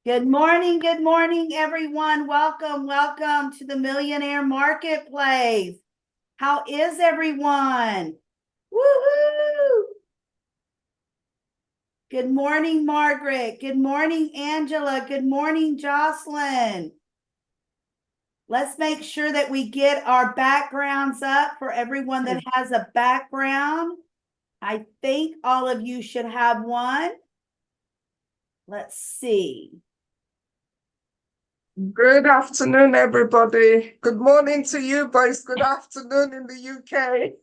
Good morning, everyone. Welcome to the Millionaire Marketplace. How is everyone? Woohoo! Good morning, Margaret. Good morning, Angela. Good morning, Jocelyn. Let's make sure that we get our backgrounds up for everyone that has a background. I think all of you should have one. Let's see. Good afternoon, everybody. Good morning to you, but it's good afternoon in the UK.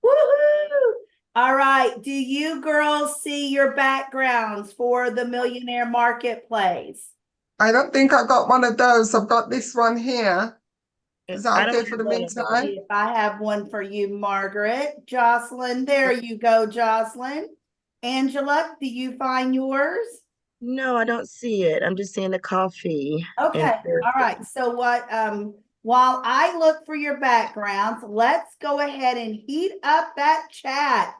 Woohoo! All right. Do you girls see your backgrounds for the Millionaire Marketplace? I don't think I got one of those. I've got this one here. Is I that don't okay for have the one of those. meantime? If I have one for you, Margaret. Jocelyn, there you go, Jocelyn. Angela, do you find yours? No, I don't see it. I'm just seeing the coffee. Okay. All right. So while I look for your backgrounds, let's go ahead and heat up that chat.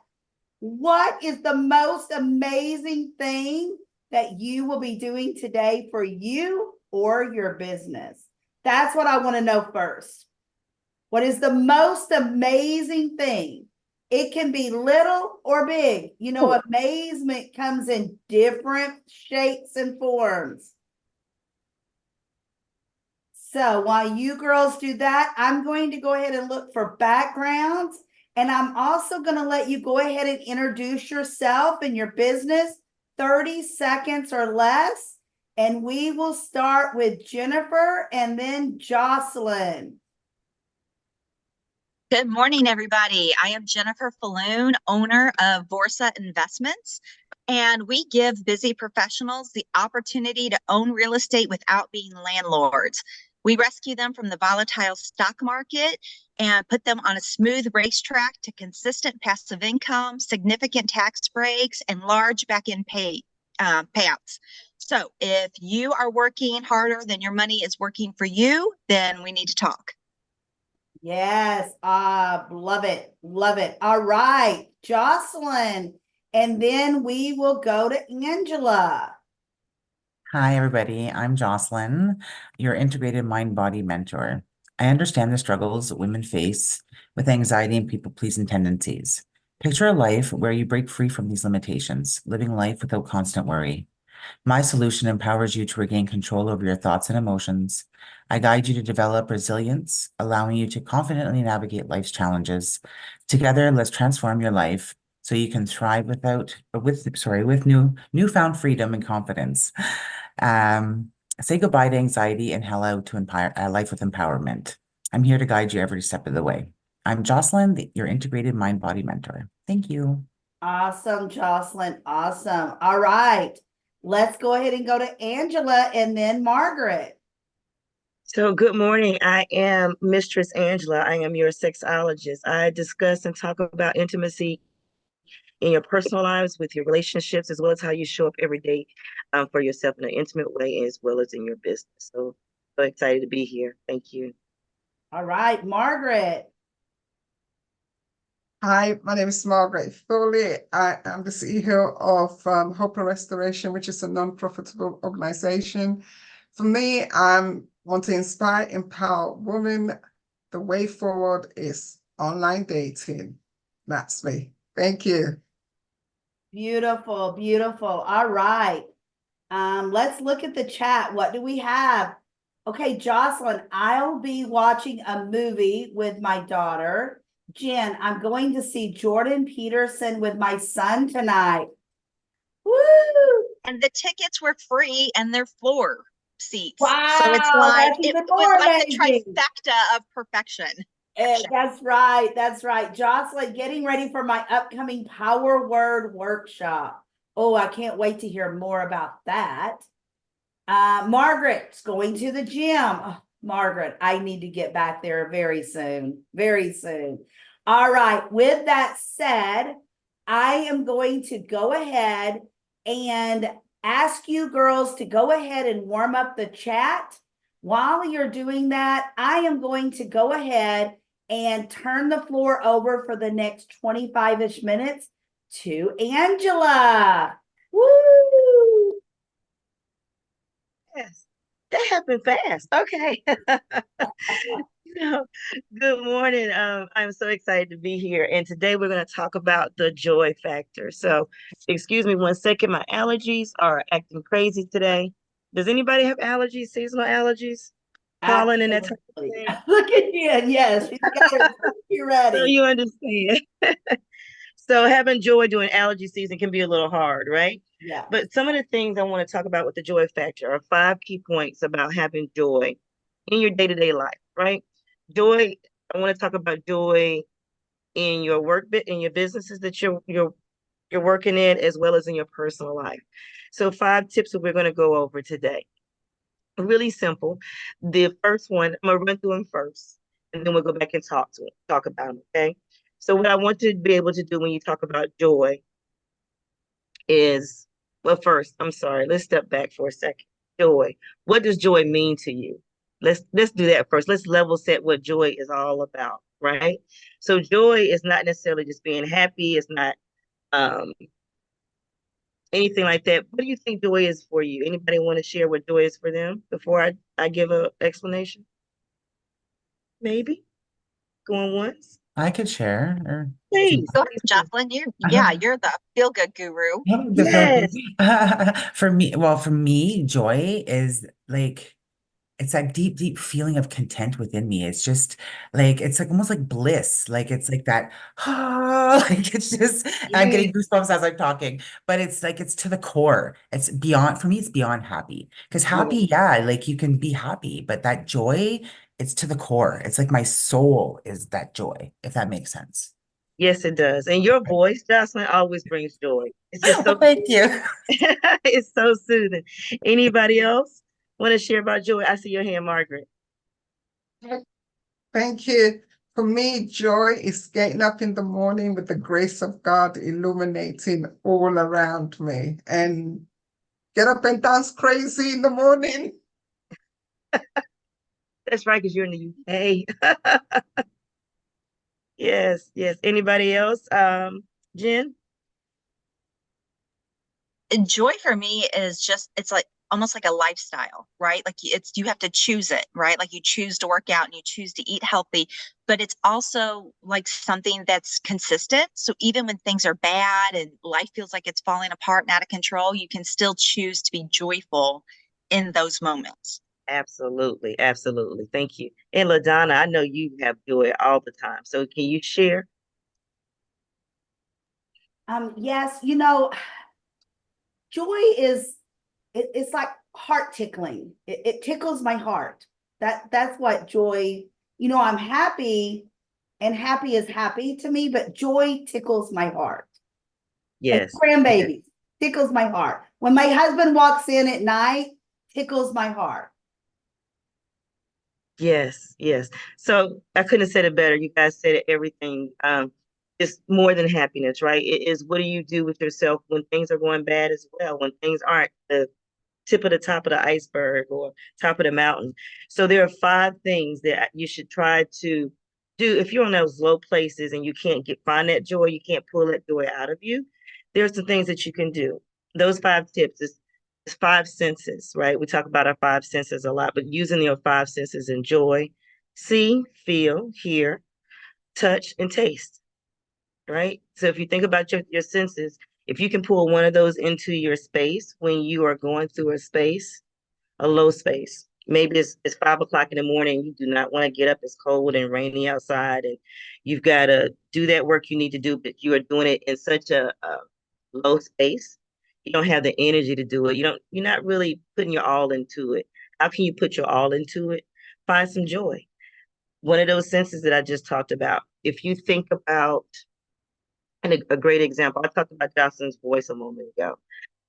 What is the most amazing thing that you will be doing today for you or your business? That's what I want to know first. What is the most amazing thing? It can be little or big. You know, amazement comes in different shapes and forms. So while you girls do that, I'm going to go ahead and look for backgrounds. And I'm also going to let you go ahead and introduce yourself and your business, 30 seconds or less. And we will start with Jennifer and then Jocelyn. Good morning, everybody. I am Jennifer Falloon, owner of Vorsa Investments, and we give busy professionals the opportunity to own real estate without being landlords. We rescue them from the volatile stock market and put them on a smooth racetrack to consistent passive income, significant tax breaks, and large back-end payouts. So if you are working harder than your money is working for you, then we need to talk. Yes, love it. Love it. All right, Jocelyn. And then we will go to Angela. Hi, everybody. I'm Jocelyn, your integrated mind-body mentor. I understand the struggles women face with anxiety and people-pleasing tendencies. Picture a life where you break free from these limitations, living life without constant worry. My solution empowers you to regain control over your thoughts and emotions. I guide you to develop resilience, allowing you to confidently navigate life's challenges. Together, let's transform your life so you can thrive with newfound freedom and confidence. Say goodbye to anxiety and hello to a life with empowerment. I'm here to guide you every step of the way. I'm Jocelyn, your integrated mind-body mentor. Thank you. Awesome, Jocelyn. Awesome. All right. Let's go ahead and go to Angela and then Margaret. So good morning. I am Mistress Angela. I am your sexologist. I discuss and talk about intimacy in your personal lives, with your relationships, as well as how you show up every day for yourself in an intimate way, as well as in your business. So excited to be here. Thank you. All right, Margaret. Hi, my name is Margaret Foley. I am the CEO of Hope and Restoration, which is a non-profitable organization. For me, I want to inspire, empower women. The way forward is online dating. That's me. Thank you. Beautiful, beautiful. All right. Let's look at the chat. What do we have? Okay, Jocelyn, I'll be watching a movie with my daughter. Jen, I'm going to see Jordan Peterson with my son tonight. Woo! And the tickets were free and they're floor seats. Wow, so it's like that's even it more was like amazing. the trifecta of perfection. That's right. That's right. Jocelyn, getting ready for my upcoming Power Word workshop. Oh, I can't wait to hear more about that. Margaret's going to the gym. Oh, Margaret, I need to get back there very soon. Very soon. All right. With that said, I am going to go ahead and ask you girls to go ahead and warm up the chat. While you're doing that, I am going to go ahead and turn the floor over for the next 25-ish minutes to Angela. Woo! happened fast. Okay. So, good morning. I'm so excited to be here. And today we're going to talk about the joy factor. So, excuse me 1 second. My allergies are acting crazy today. Does anybody have allergies, seasonal allergies? Pollen and that type of Absolutely. thing? Look at you. Yes, she's got it. You So ready? you understand. So having joy during allergy season can be a little hard, right? Yeah. But some of the things I want to talk about with the joy factor are 5 key points about having joy in your day-to-day life, right? Joy, I want to talk about joy in your work bit in your businesses that you're working in, as well as in your personal life. So 5 tips that we're going to go over today. Really simple. The first one, I'm gonna run through them first, and then we'll go back and talk about them. Okay. So what I want you to be able to do when you talk about joy is, well, first, I'm sorry, let's step back for a second. Joy. What does joy mean to you? Let's do that first. Let's level set what joy is all about, right? So joy is not necessarily just being happy, it's not um anything like that. What do you think joy is for you? Anybody want to share what joy is for them before I give a explanation? Maybe going once. I could share, or if you Please, Go please ahead, do. Jocelyn. You're the feel good guru. the feel good. Yes, For me, joy is like it's that deep, deep feeling of content within me. It's just like it's like almost like bliss. Like it's like that, like it's just I'm yes, getting goosebumps as I'm talking, but it's like it's to the core. It's beyond for me, it's beyond happy. Because yes, happy, yeah, like you can be happy, but that joy, it's to the core. It's like my soul is that joy, if that makes sense. yes, it does. And your voice, Jocelyn, always brings joy. It's just Well, so thank you. it's so soothing. Anybody else want to share about joy? I see your hand, Margaret. Thank you. For me, joy is getting up in the morning with the grace of God illuminating all around me and get up and dance crazy in the morning. That's right, because you're in the UK. Yes, yes. Anybody else? Jen? And joy for me is just, it's like almost like a lifestyle, right? Like it's, you have to choose it, right? Like you choose to work out and you choose to eat healthy, but it's also like something that's consistent. So even when things are bad and life feels like it's falling apart and out of control, you can still choose to be joyful in those moments. Absolutely, absolutely. Thank you. And LaDonna, I know you have joy all the time. So can you share? Yes, joy is it's like heart tickling. It tickles my heart. That's what joy, I'm happy and happy is happy to me, but joy tickles my heart. Like Yes, yes. grandbabies, tickles my heart. When my husband walks in at night, tickles my heart. Yes, yes. So I couldn't have said it better. You guys said everything. It's more than happiness, right? It is what do you do with yourself when things are going bad as well, when things aren't the tip of the top of the iceberg or top of the mountain. So there are 5 things that you should try to do if you're in those low places and you can't find that joy, you can't pull that joy out of you. There's some things that you can do. Those 5 tips is 5 senses, right? We talk about our 5 senses a lot, but using your 5 senses in joy, see, feel, hear, touch, and taste, right? So if you think about your senses, if you can pull one of those into your space when you are going through a low space, maybe it's 5 o'clock in the morning, you do not want to get up, it's cold and rainy outside, and you've got to do that work you need to do, but you are doing it in such a low space. You don't have the energy to do it. You're not really putting your all into it. How can you put your all into it? Find some joy. One of those senses that I just talked about. If you think about, and a great example, I talked about Jocelyn's voice a moment ago.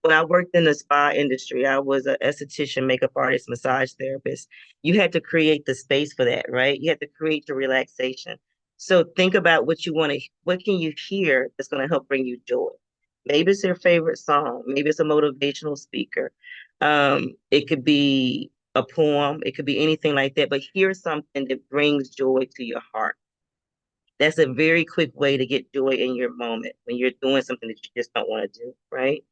When I worked in the spa industry, I was an esthetician, makeup artist, massage therapist. You had to create the space for that, right? You had to create the relaxation. So think about what can you hear that's going to help bring you joy? Maybe it's your favorite song. Maybe it's a motivational speaker. It could be a poem. It could be anything like that. But hear something that brings joy to your heart. That's a very quick way to get joy in your moment when you're doing something that you just don't want to do, right?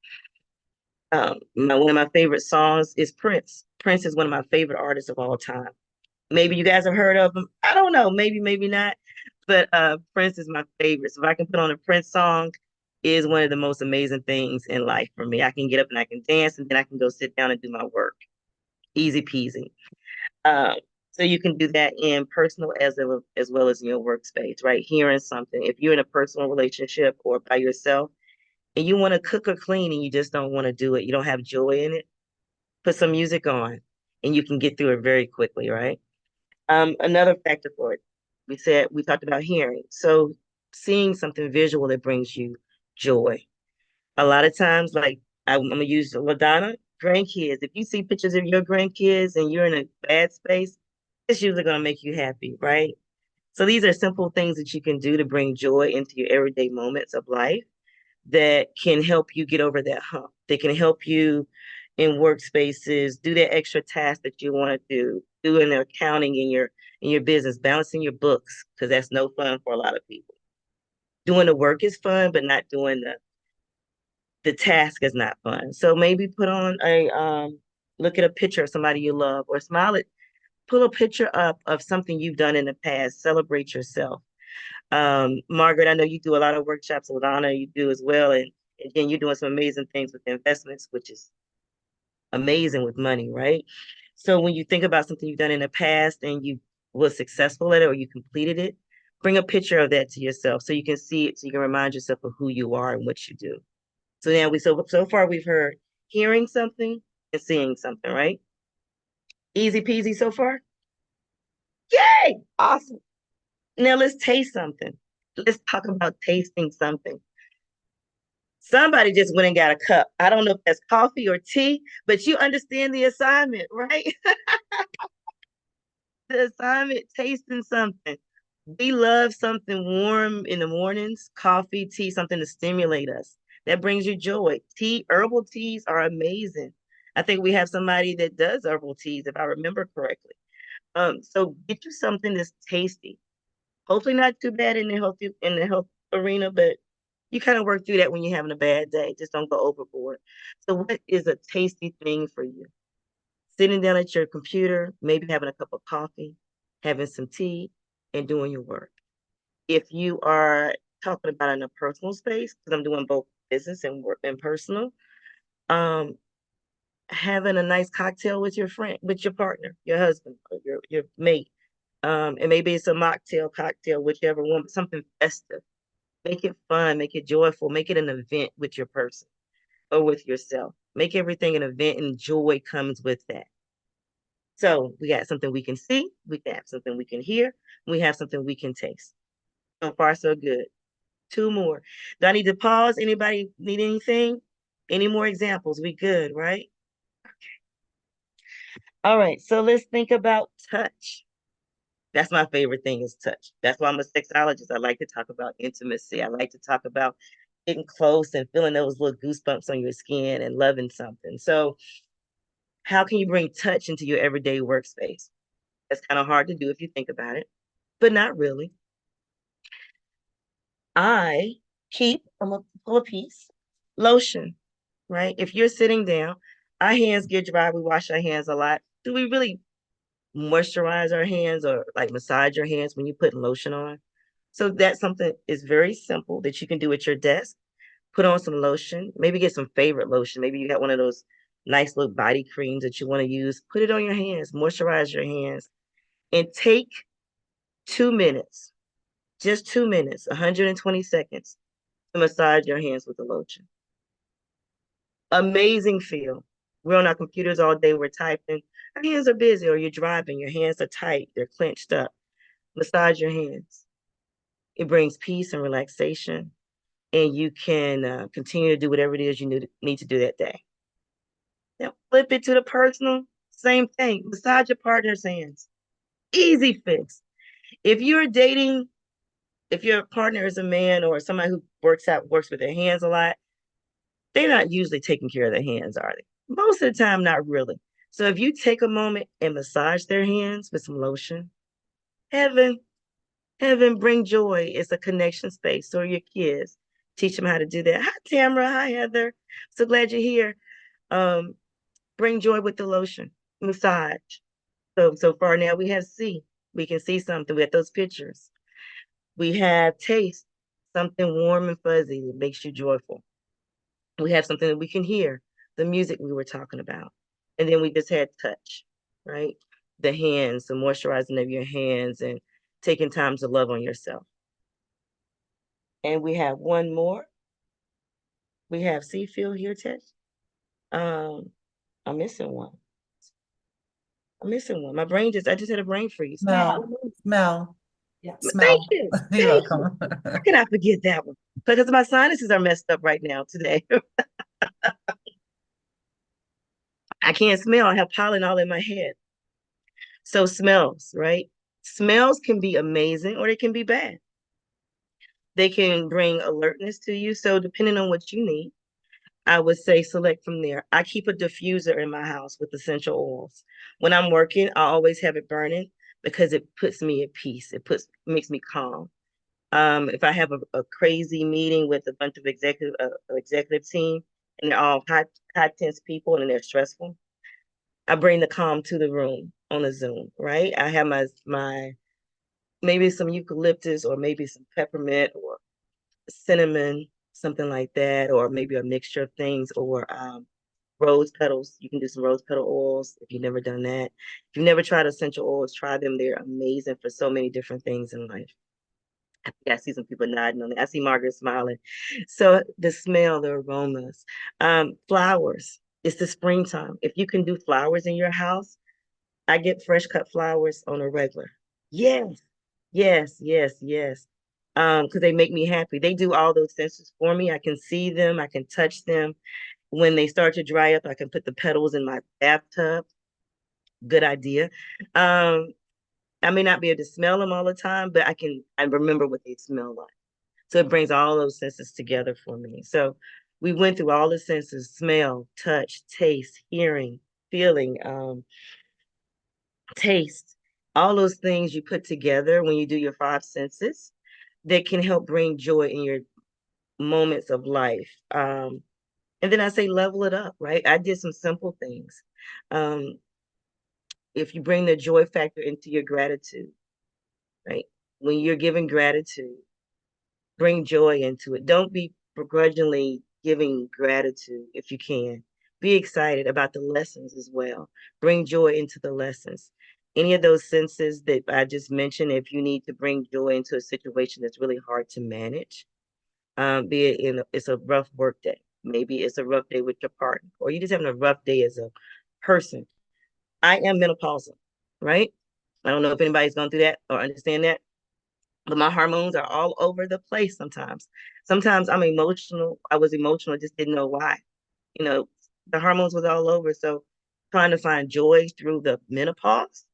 One of my favorite songs is Prince. Prince is one of my favorite artists of all time. Maybe you guys have heard of him. I don't know, maybe not. But Prince is my favorite. So if I can put on a Prince song, is one of the most amazing things in life for me. I can get up and I can dance, and then I can go sit down and do my work. Easy peasy. Um, so you can do that in personal as well as in your workspace, right? Hearing something. If you're in a personal relationship or by yourself and you want to cook or clean and you just don't want to do it, you don't have joy in it, put some music on and you can get through it very quickly, right? Another factor for it, we talked about hearing. So seeing something visual that brings you joy. A lot of times, like I'm gonna use LaDonna, grandkids. If you see pictures of your grandkids and you're in a bad space, it's usually gonna make you happy, right? So these are simple things that you can do to bring joy into your everyday moments of life that can help you get over that hump. They can help you in workspaces, do that extra task that you want to do, doing the accounting in your business, balancing your books, because that's no fun for a lot of people. Doing the work is fun, but not doing the task is not fun. So maybe put on a look at a picture of somebody you love or smile at, pull a picture up of something you've done in the past, celebrate yourself. Margaret, I know you do a lot of workshops. LaDonna, you do as well. And again, you're doing some amazing things with investments, which is amazing with money, right? So when you think about something you've done in the past and you was successful at it or you completed it, bring a picture of that to yourself so you can see it, so you can remind yourself of who you are and what you do. So now so far we've heard hearing something and seeing something, right? Easy peasy so far. Yay! Awesome. Now let's taste something. Let's talk about tasting something. Somebody just went and got a cup. I don't know if that's coffee or tea, but you understand the assignment, right? The assignment, tasting something. We love something warm in the mornings, coffee, tea, something to stimulate us. That brings you joy. Herbal teas are amazing. I think we have somebody that does herbal teas, if I remember correctly. So get you something that's tasty. Hopefully not too bad in the health arena, but you kind of work through that when you're having a bad day. Just don't go overboard. So what is a tasty thing for you? Sitting down at your computer, maybe having a cup of coffee, having some tea, and doing your work. If you are talking about in a personal space, because I'm doing both business and work and personal, um, having a nice cocktail with your friend, with your partner, your husband, or your mate. And maybe it's a mocktail, cocktail, whichever one, but something festive. Make it fun, make it joyful, make it an event with your person or with yourself. Make everything an event and joy comes with that. So we got something we can see, we have something we can hear, we have something we can taste. So far, so good. Two more. Do I need to pause? Anybody need anything? Any more examples? We good, right? All right, so let's think about touch. That's my favorite thing is touch. That's why I'm a sexologist. I like to talk about intimacy. I like to talk about getting close and feeling those little goosebumps on your skin and loving something. So how can you bring touch into your everyday workspace? That's kind of hard to do if you think about it, but not really. I I'm a pull a piece, lotion, right? If you're sitting down, our hands get dry, we wash our hands a lot. Do we really moisturize our hands or like massage your hands when you put lotion on? So that's something is very simple that you can do at your desk. Put on some lotion, maybe get some favorite lotion. Maybe you got one of those nice little body creams that you want to use. Put it on your hands, moisturize your hands, and take 2 minutes, just 2 minutes, 120 seconds to massage your hands with the lotion. Amazing feel. We're on our computers all day, we're typing. Our hands are busy, or you're driving, your hands are tight, they're clenched up. Massage your hands. It brings peace and relaxation, and you can continue to do whatever it is you need to do that day. Now, flip it to the personal, same thing. Massage your partner's hands. Easy fix. If you're dating, if your partner is a man or somebody who works with their hands a lot, they're not usually taking care of their hands, are they? Most of the time, not really. So if you take a moment and massage their hands with some lotion, heaven, heaven, bring joy. It's a connection space. So your kids, teach them how to do that. Hi, Tamara. Hi, Heather. So glad you're here. Bring joy with the lotion. Massage. So far now we have see. We can see something. We have those pictures. We have taste, something warm and fuzzy that makes you joyful. We have something that we can hear, the music we were talking about. And then we just had touch, right? The hands, the moisturizing of your hands, and taking time to love on yourself. And we have one more. We have see, feel, hear, touch. I'm missing one. My brain I just had a brain freeze. Smell. Yeah. Thank Smell. you. You're Thank you. welcome. How can I forget that one? Because my sinuses are messed up right now today. I can't smell. I have pollen all in my head. So smells, right? Smells can be amazing or they can be bad. They can bring alertness to you. So depending on what you need, I would say select from there. I keep a diffuser in my house with essential oils. When I'm working, I always have it burning because it puts me at peace. Makes me calm. If I have a crazy meeting with a bunch of executive team and they're all high tense people and they're stressful, I bring the calm to the room on a Zoom, right? I have my maybe some eucalyptus or maybe some peppermint or cinnamon, something like that, or maybe a mixture of things, or rose petals. You can do some rose petal oils if you've never done that. If you've never tried essential oils, try them. They're amazing for so many different things in life. I see some people nodding on it. I see Margaret smiling. So the smell, the aromas, flowers. It's the springtime. If you can do flowers in your house, I get fresh cut flowers on a regular. Yes, yes, yes, yes. Because they make me happy. They do all those senses for me. I can see them, I can touch them. When they start to dry up, I can put the petals in my bathtub. Good idea. I may not be able to smell them all the time, but I remember what they smell like. So it brings all those senses together for me. So we went through all the senses: smell, touch, taste, hearing, feeling, taste, all those things you put together when you do your five senses that can help bring joy in your moments of life. And then I say level it up, right? I did some simple things. Um, if you bring the joy factor into your gratitude, right? When you're giving gratitude, bring joy into it. Don't be begrudgingly giving gratitude if you can. Be excited about the lessons as well. Bring joy into the lessons. Any of those senses that I just mentioned, if you need to bring joy into a situation that's really hard to manage, be it it's a rough work day. Maybe it's a rough day with your partner, or you just having a rough day as a person. I am menopausal, right? I don't know if anybody's gone through that or understand that, but my hormones are all over the place sometimes. Sometimes I'm emotional. I was emotional, just didn't know why. You know, the hormones was all over. So trying to find joy through the menopause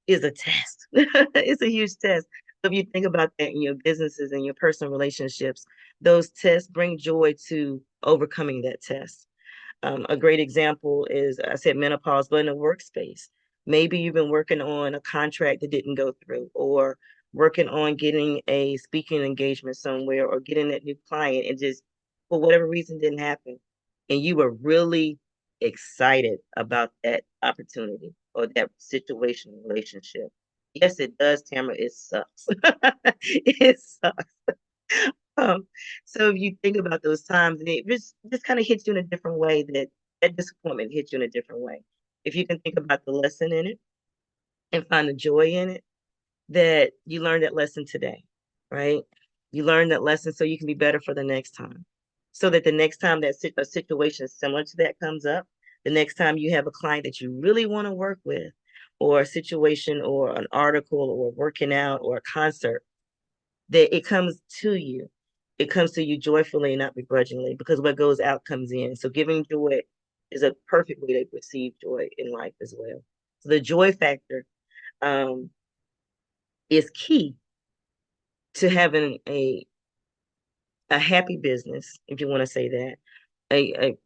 is a test. It's a huge test. So if you think about that in your businesses and your personal relationships, those tests bring joy to overcoming that test. A great example is, I said menopause, but in a workspace. Maybe you've been working on a contract that didn't go through, or working on getting a speaking engagement somewhere, or getting that new client, and just for whatever reason didn't happen. And you were really excited about that opportunity or that situation, relationship. Yes, it does, Tamara. It sucks. It sucks. Um, so if you think about those times, and it just kind of hits you in a different way, that disappointment hits you in a different way. If you can think about the lesson in it and find the joy in it, that you learned that lesson today, right? You learned that lesson so you can be better for the next time. So that the next time that a situation similar to that comes up, the next time you have a client that you really want to work with, or a situation or an article or working out or a concert, that it comes to you. It comes to you joyfully and not begrudgingly, because what goes out comes in. So giving joy is a perfect way to receive joy in life as well. So the joy factor um, is key to having a happy business, if you want to say that, a,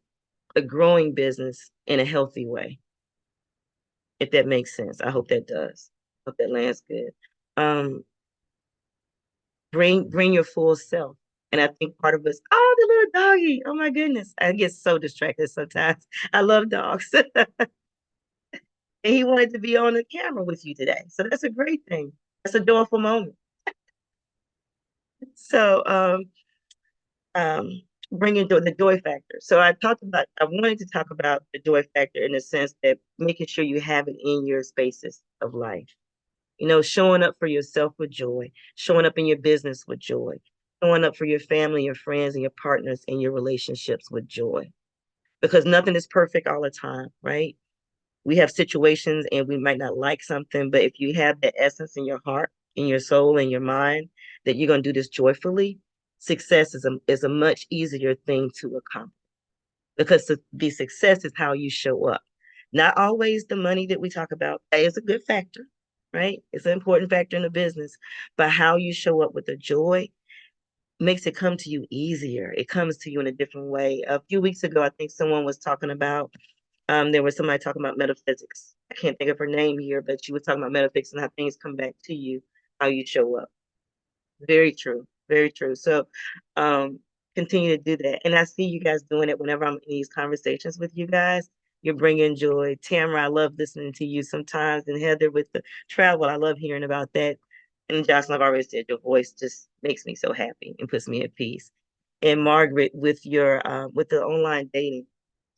a growing business in a healthy way, if that makes sense. I hope that does. Hope that lands good. Um, bring your full self. And I think part of us, oh, the little doggy. Oh my goodness. I get so distracted sometimes. I love dogs. And he wanted to be on the camera with you today. So that's a great thing. That's a joyful moment. So bringing the joy factor. So I wanted to talk about the joy factor in the sense that making sure you have it in your spaces of life. You know, showing up for yourself with joy, showing up in your business with joy, showing up for your family, your friends, and your partners and your relationships with joy. Because nothing is perfect all the time, right? We have situations and we might not like something, but if you have that essence in your heart, in your soul, in your mind, that you're going to do this joyfully, success is a much easier thing to accomplish because the success is how you show up. Not always the money that we talk about is a good factor, right? It's an important factor in the business, but how you show up with the joy makes it come to you easier. It comes to you in a different way. A few weeks ago, I think someone was talking about there was somebody talking about metaphysics. I can't think of her name here, but she was talking about metaphysics and how things come back to you, how you show up. Very true. Very true. So continue to do that. And I see you guys doing it whenever I'm in these conversations with you guys. You're bringing joy. Tamara, I love listening to you sometimes. And Heather with the travel, I love hearing about that. And Jocelyn, I've already said your voice just makes me so happy and puts me at peace. And Margaret with with the online dating.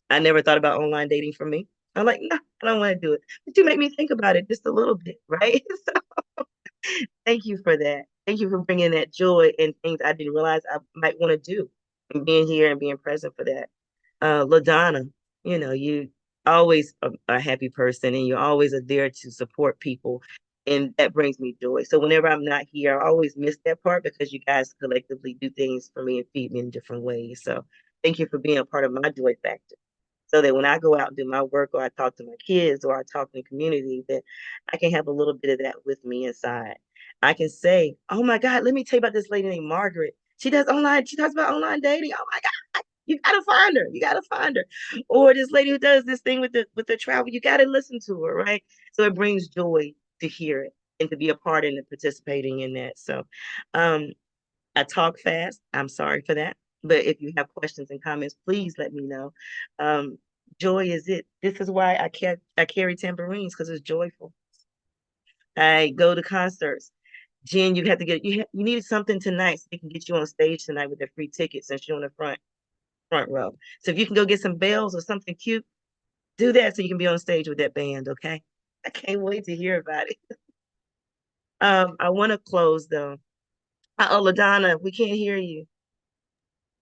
I never thought about online dating for me. I'm like, no, I don't want to do it. But you make me think about it just a little bit, right? So thank you for that. Thank you for bringing that joy and things I didn't realize I might want to do and being here and being present for that. LaDonna, you know, you always a happy person and you always are there to support people. And that brings me joy. So whenever I'm not here, I always miss that part because you guys collectively do things for me and feed me in different ways. So thank you for being a part of my joy factor so that when I go out and do my work or I talk to my kids or I talk in the community, that I can have a little bit of that with me inside. I can say, oh my God, let me tell you about this lady named Margaret. She talks about online dating. Oh my God, you gotta find her. You gotta find her. Or this lady who does this thing with the travel, you gotta listen to her, right? So it brings joy to hear it and to be a part in and participating in that. So I talk fast. I'm sorry for that. But if you have questions and comments, please let me know. Joy is it. This is why I carry tambourines because it's joyful. I go to concerts. Jen, you have to you needed something tonight so they can get you on stage tonight with their free tickets since you're on the front row. So if you can go get some bells or something cute, do that so you can be on stage with that band, okay? I can't wait to hear about it. I want to close though. Oh, LaDonna, we can't hear you.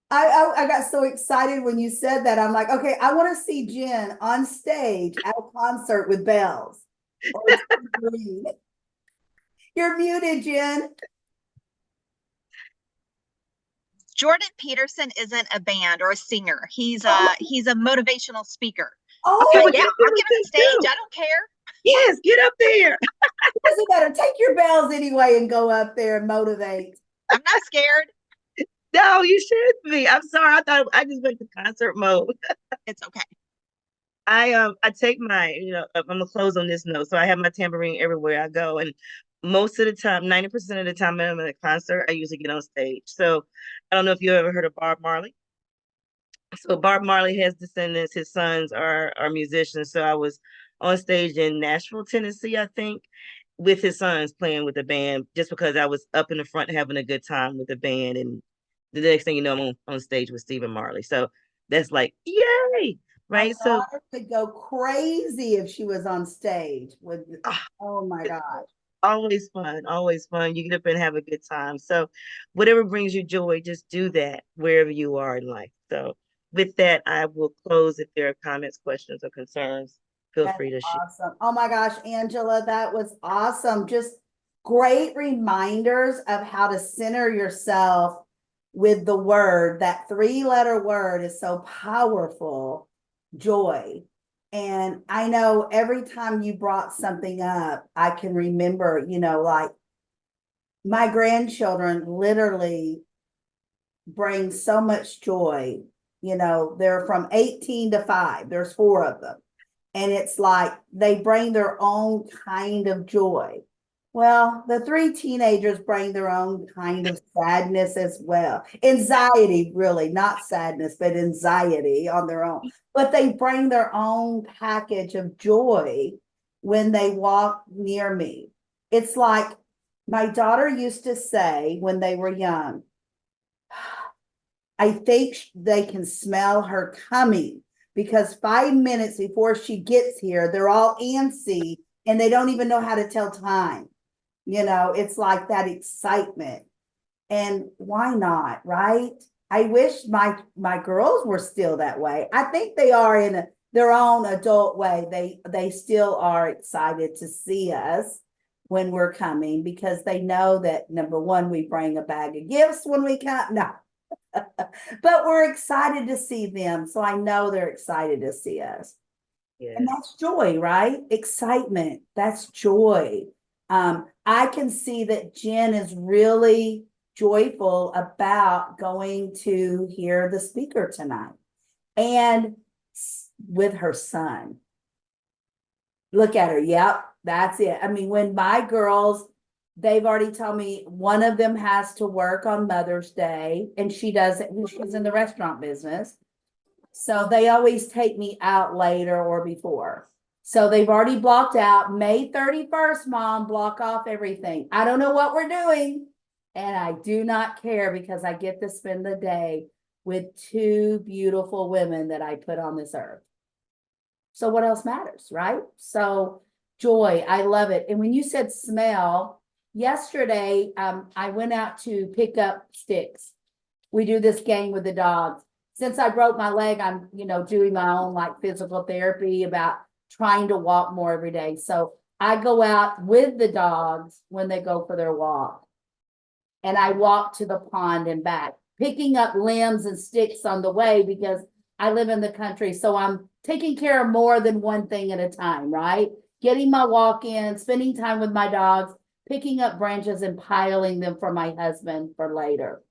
I got so excited when you said that. I'm like, okay, I want to see Jen on stage at a concert with bells. You're muted, Jen. Jordan Peterson isn't a band or a singer. He's a motivational speaker. Oh, Okay, But well, yeah, get I'll get on them stage. too. I don't care. Yes, get up there. doesn't matter. Take your bells anyway and go up there and motivate. I'm not scared. No, you should be. I'm sorry. I thought I just went to concert mode. It's okay. I take my, I'm gonna close on this note. So I have my tambourine everywhere I go. And most of the time, 90% of the time I'm at a concert, I usually get on stage. So I don't know if you ever heard of Bob Marley. So Bob Marley has descendants, his sons are musicians. So I was on stage in Nashville, Tennessee, I think, with his sons playing with the band, just because I was up in the front having a good time with the band. And the next thing you know, I'm on stage with Stephen Marley. So that's like, yay, My right? So daughter could go crazy if she was on stage with, oh my gosh. always fun, always fun. You get up and have a good time. So whatever brings you joy, just do that wherever you are in life. So with that, I will close. If there are comments, questions, or concerns, feel That's free to share. awesome. Oh my gosh, Angela, that was awesome. Just great reminders of how to center yourself with the word. That 3-letter word is so powerful, joy. And I know every time you brought something up, I can remember, like my grandchildren literally bring so much joy. They're from 18 to 5. There's 4 of them. And it's like they bring their own kind of joy. Well, the three teenagers bring their own kind of sadness as well. Anxiety, really, not sadness, but anxiety on their own. But they bring their own package of joy when they walk near me. It's like my daughter used to say when they were young, I think they can smell her coming because 5 minutes before she gets here, they're all antsy and they don't even know how to tell time. It's like that excitement. And why not, right? I wish my girls were still that way. I think they are in their own adult way. They still are excited to see us when we're coming because they know that number one, we bring a bag of gifts when we come. No, but we're excited to see them. So I know they're excited to see us. And that's joy, right? Excitement. That's joy. I can see that Jen is really joyful about going to hear the speaker tonight and with her son. Look at her. Yep, that's it. I mean, when my girls, they've already told me one of them has to work on Mother's Day and she doesn't, she's in the restaurant business. So they always take me out later or before. So they've already blocked out May 31st, Mom, block off everything. I don't know what we're doing. And I do not care because I get to spend the day with two beautiful women that I put on this earth. So what else matters, right? So joy, I love it. And when you said smell, yesterday, I went out to pick up sticks. We do this game with the dogs. Since I broke my leg, I'm, doing my own like physical therapy about trying to walk more every day. So I go out with the dogs when they go for their walk. And I walk to the pond and back, picking up limbs and sticks on the way because I live in the country. So I'm taking care of more than one thing at a time, right? Getting my walk in, spending time with my dogs, picking up branches and piling them for my husband for later.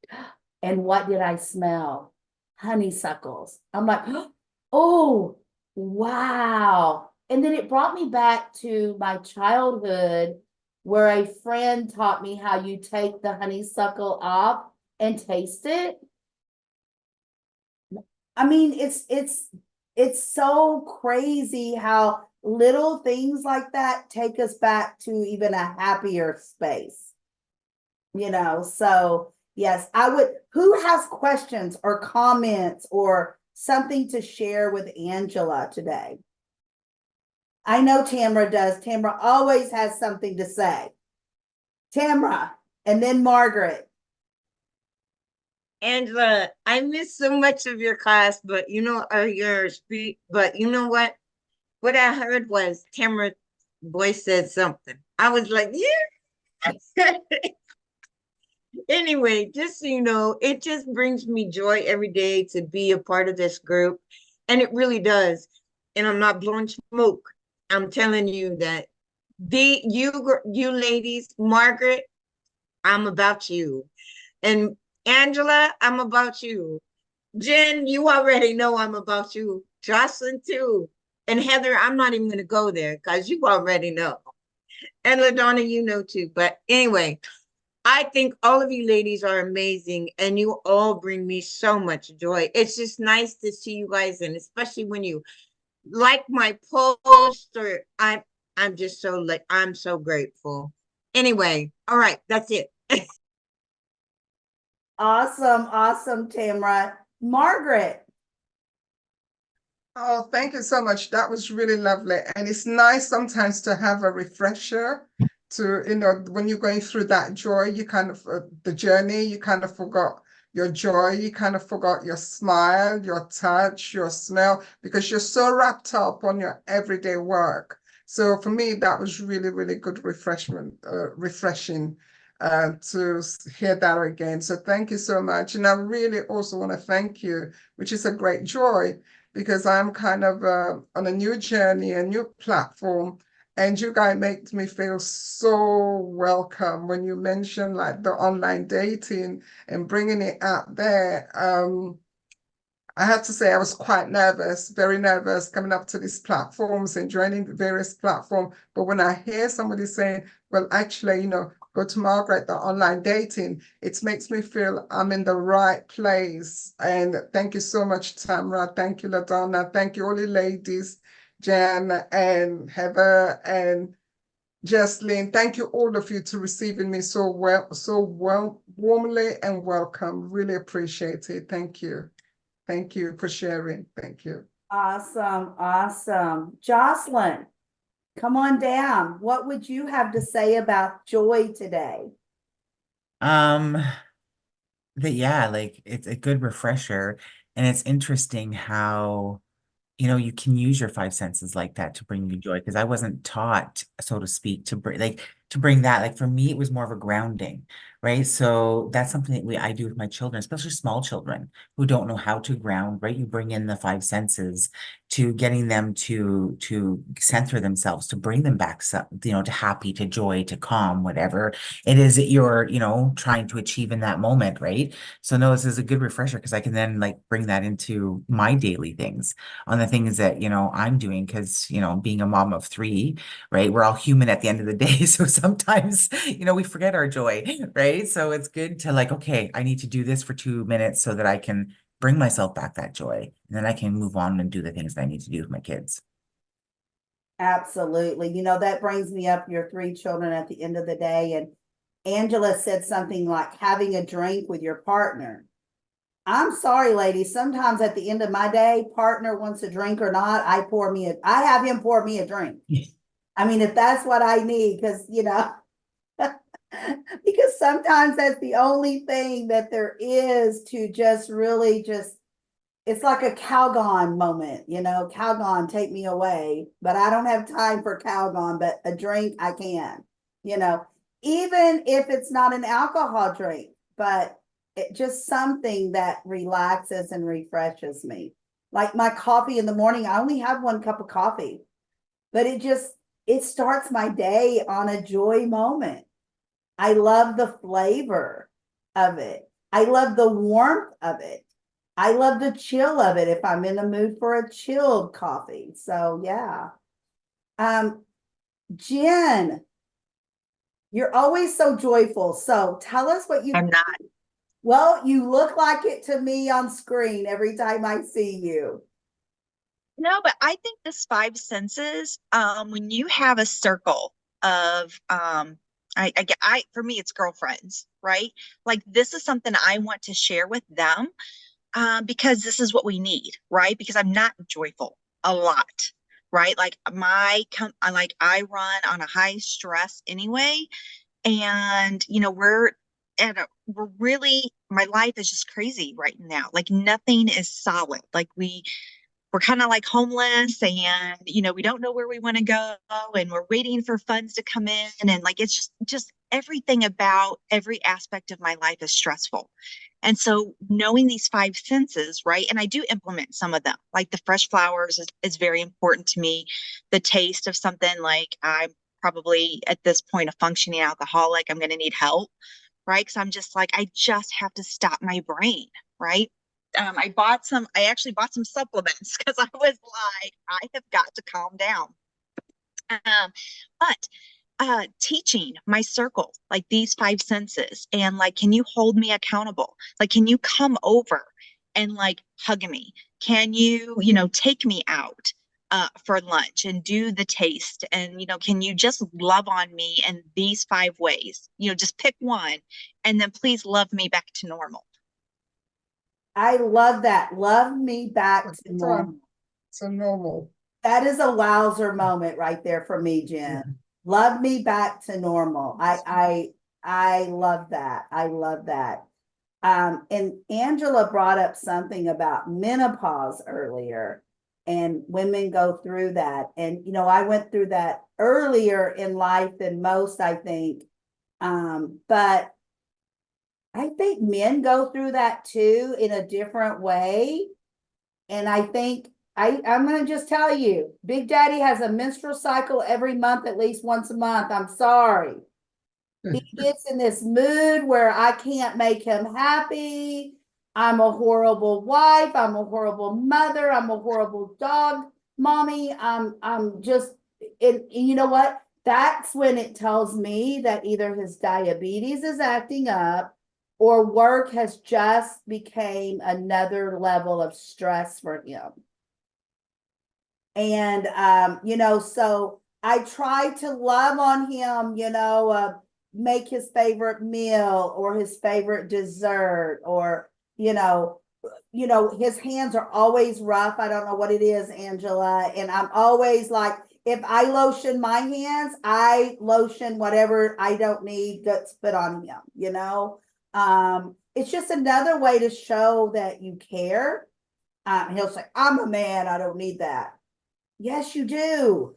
And what did I smell? Honeysuckles. I'm like, oh, wow. And then it brought me back to my childhood where a friend taught me how you take the honeysuckle off and taste it. I mean, it's so crazy how little things like that take us back to even a happier space. So yes, I would. Who has questions or comments or something to share with Angela today? I know Tamara does. Tamara always has something to say. Tamara, and then Margaret. Angela, I missed so much of your class, but or your speech, but you know what? What I heard was Tamara's voice said something. I was like, yeah. Anyway, just so you know, it just brings me joy every day to be a part of this group. And it really does. And I'm not blowing smoke. I'm telling you that you ladies, Margaret, I'm about you. And Angela, I'm about you. Jen, you already know I'm about you. Jocelyn, too. And Heather, I'm not even going to go there because you already know. And LaDonna, you know, too. But anyway, I think all of you ladies are amazing and you all bring me so much joy. It's just nice to see you guys, and especially when you like my post, or I'm just so I'm so grateful. Anyway, all right, that's it. Awesome, Tamara. Margaret. Oh, thank you so much. That was really lovely. And it's nice sometimes to have a refresher to, when you're going through that joy, you kind of, the journey, you kind of forgot your joy, you kind of forgot your smile, your touch, your smell, because you're so wrapped up on your everyday work. So for me, that was really, really good refreshing to hear that again. So thank you so much. And I really also want to thank you, which is a great joy, because I'm kind of on a new journey, a new platform, and you guys make me feel so welcome when you mention like the online dating and bringing it out there. I have to say I was quite nervous, very nervous coming up to these platforms and joining the various platforms. But when I hear somebody saying, well, actually, go to Margaret, the online dating, it makes me feel I'm in the right place. And thank you so much, Tamra. Thank you, LaDonna. Thank you, all the ladies, Jan and Heather and Jesslyn. Thank you, all of you, to receiving me so well, warmly and welcome. Really appreciate it. Thank you. Thank you for sharing. Thank you. Awesome, awesome. Jocelyn, come on down. What would you have to say about joy today? Yeah, like it's a good refresher, and it's interesting how you can use your five senses like that to bring you joy, because I wasn't taught, so to speak, to bring that. Like for me, it was more of a grounding, right? So that's something that I do with my children, especially small children who don't know how to ground, right? You bring in the five senses to getting them to center themselves, to bring them back, to happy, to joy, to calm, whatever it is that you're, trying to achieve in that moment, right? So no, this is a good refresher because I can then like bring that into my daily things, on the things that, I'm doing, because, being a mom of three, right? We're all human at the end of the day. So sometimes, we forget our joy, right? So it's good to like, okay, I need to do this for 2 minutes so that I can bring myself back that joy. And then I can move on and do the things that I need to do with my kids. Absolutely. That brings me up your three children at the end of the day. And Angela said something like having a drink with your partner. I'm sorry, ladies. Sometimes at the end of my day, partner wants a drink or not, I have him pour me a drink. I mean, if that's what I need, because because sometimes that's the only thing that there is to just really it's like a Calgon moment, Calgon, take me away, but I don't have time for Calgon, but a drink I can, even if it's not an alcohol drink, but just something that relaxes and refreshes me. Like my coffee in the morning, I only have 1 cup of coffee, but it starts my day on a joy moment. I love the flavor of it. I love the warmth of it. I love the chill of it if I'm in the mood for a chilled coffee. So yeah. Jen, you're always so joyful. So tell us what you I'm not. Well, you look like it to me on screen every time I see you. No, but I think this five senses, when you have a circle of, for me, it's girlfriends, right? Like this is something I want to share with them, because this is what we need, right? Because I'm not joyful a lot, right? Like I run on a high stress anyway, and we're really, my life is just crazy right now. Like nothing is solid. Like we're kind of like homeless, and we don't know where we want to go, and we're waiting for funds to come in, and like it's just everything about every aspect of my life is stressful. And so knowing these five senses, right? And I do implement some of them, like the fresh flowers is very important to me. The taste of something, like I'm probably at this point a functioning alcoholic, I'm going to need help, right? Because I'm just like, I just have to stop my brain, right? I actually bought some supplements because I was like, I have got to calm down. But teaching my circle like these five senses, and like, can you hold me accountable? Like, can you come over and like hug me? Can you, take me out for lunch and do the taste? And, can you just love on me in these five ways? Just pick one, and then please love me back to normal. I love that. Love me back to normal. So normal. That is a wowzer moment right there for me, Jen. Yeah. Love me back to normal. I love that. I love that. And Angela brought up something about menopause earlier, and women go through that. And I went through that earlier in life than most, I think. But I think men go through that too in a different way. And I think I'm going to just tell you, Big Daddy has a menstrual cycle every month, at least once a month. I'm sorry. He gets in this mood where I can't make him happy. I'm a horrible wife. I'm a horrible mother. I'm a horrible dog mommy. I'm just, and you know what? That's when it tells me that either his diabetes is acting up or work has just became another level of stress for him. And, so I try to love on him, make his favorite meal or his favorite dessert, or, his hands are always rough. I don't know what it is, Angela. And I'm always like, if I lotion my hands, I lotion whatever I don't need gets put on him. It's just another way to show that you care. He'll say, I'm a man, I don't need that. Yes, you do.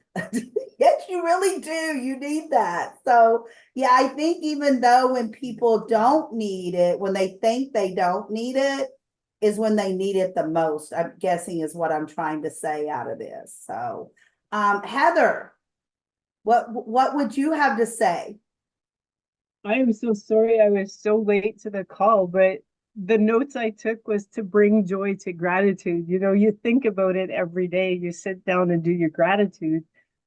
Yes, you really do. You need that. So, yeah, I think even though when people don't need it, when they think they don't need it, is when they need it the most, I'm guessing is what I'm trying to say out of this. So, Heather, what would you have to say? I am so sorry I was so late to the call, but the notes I took was to bring joy to gratitude. You think about it every day, you sit down and do your gratitude,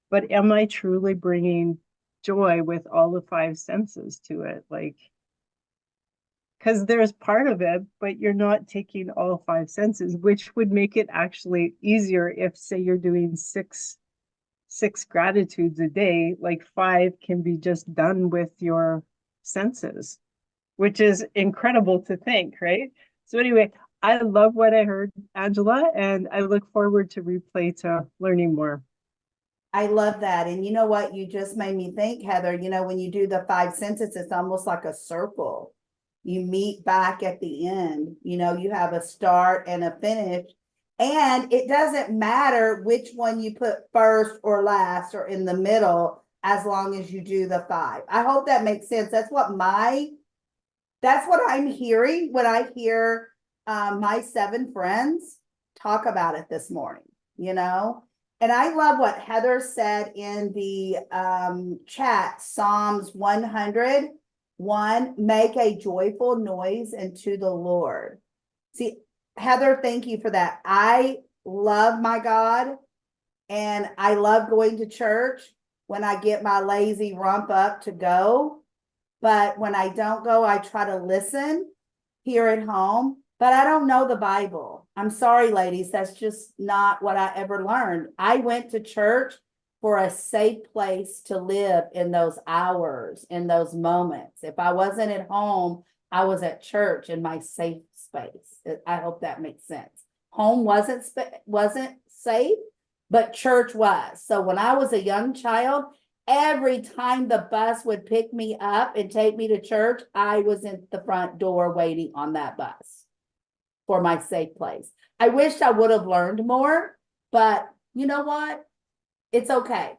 but am I truly bringing joy with all the five senses to it? Because there's part of it, but you're not taking all five senses, which would make it actually easier if, say, you're doing six gratitudes a day, like 5 can be just done with your senses, which is incredible to think, right? So anyway, I love what I heard, Angela, and I look forward to replay to learning more. I love that. And you know what? You just made me think, Heather, when you do the 5 senses, it's almost like a circle. You meet back at the end, you have a start and a finish. And it doesn't matter which one you put first or last or in the middle, as long as you do the 5. I hope that makes sense. That's what I'm hearing when I hear my 7 friends talk about it this morning, And I love what Heather said in the chat, Psalms 101, make a joyful noise unto the Lord. See, Heather, thank you for that. I love my God and I love going to church when I get my lazy rump up to go. But when I don't go, I try to listen here at home, but I don't know the Bible. I'm sorry, ladies. That's just not what I ever learned. I went to church for a safe place to live in those hours, in those moments. If I wasn't at home, I was at church in my safe space. I hope that makes sense. Home wasn't safe, but church was. So when I was a young child, every time the bus would pick me up and take me to church, I was in the front door waiting on that bus for my safe place. I wish I would have learned more, but you know what? It's okay.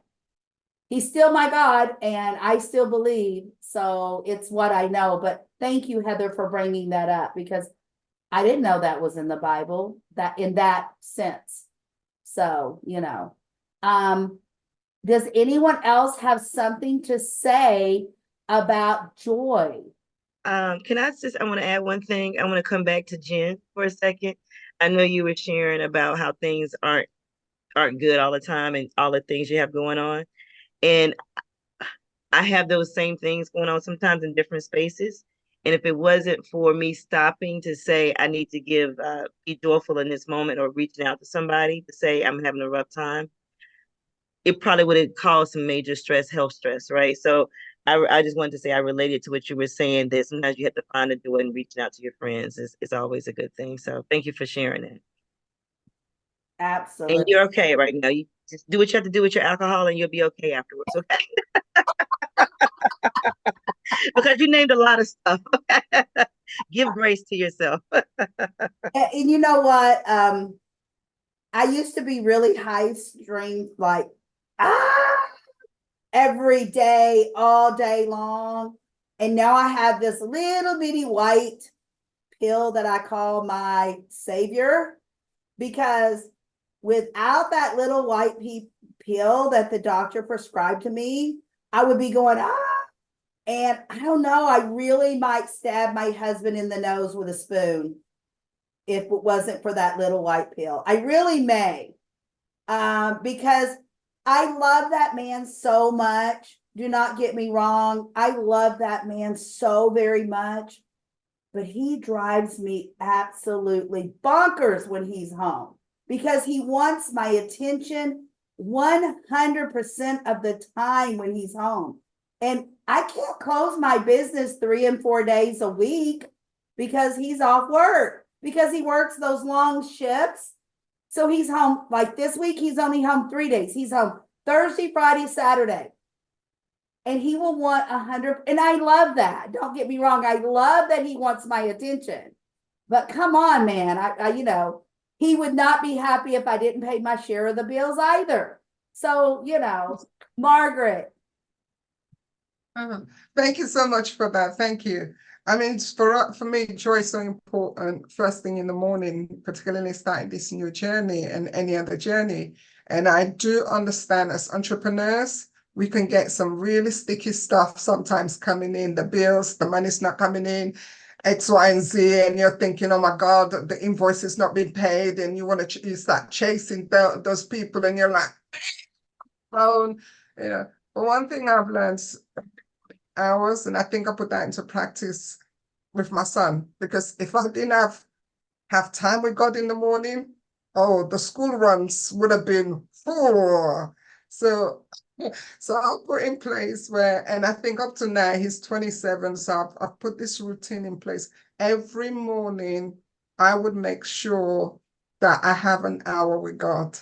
He's still my God and I still believe. So it's what I know. But thank you, Heather, for bringing that up because I didn't know that was in the Bible, that in that sense. So, does anyone else have something to say about joy? I want to add one thing. I want to come back to Jen for a second. I know you were sharing about how things aren't good all the time and all the things you have going on. And I have those same things going on sometimes in different spaces. And if it wasn't for me stopping to say, I need to be joyful in this moment or reaching out to somebody to say, I'm having a rough time, it probably would have caused some major health stress, right? So I just wanted to say I related to what you were saying, that sometimes you have to find a joy and reaching out to your friends is always a good thing. So thank you for sharing that. Absolutely. And you're okay right now. You just do what you have to do with your alcohol and you'll be okay afterwards, okay? Because you named a lot of stuff. Give grace to yourself. And you know what? I used to be really high strength, like every day, all day long. And now I have this little bitty white pill that I call my savior, because without that little white pill that the doctor prescribed to me, I would be going, and I don't know, I really might stab my husband in the nose with a spoon if it wasn't for that little white pill. I really may. Because I love that man so much. Do not get me wrong. I love that man so very much, but he drives me absolutely bonkers when he's home because he wants my attention 100% of the time when he's home. And I can't close my business 3 and 4 days a week because he's off work, because he works those long shifts. So he's home, like this week, he's only home 3 days. He's home Thursday, Friday, Saturday. And he will want 100. And I love that. Don't get me wrong. I love that he wants my attention. But come on, man. He would not be happy if I didn't pay my share of the bills either. So, Margaret. Thank you so much for that. Thank you. I mean, for me, joy is so important first thing in the morning, particularly starting this new journey and any other journey. And I do understand as entrepreneurs, we can get some really sticky stuff sometimes coming in, the bills, the money's not coming in, X, Y, and Z, and you're thinking, oh my God, the invoice is not being paid, and you start chasing those people, and you're like, phone, But one thing I've learned hours, and I think I put that into practice with my son, because if I didn't have time with God in the morning, the school runs would have been full. So I'll put in place and I think up to now he's 27, so I've put this routine in place. Every morning I would make sure that I have an hour with God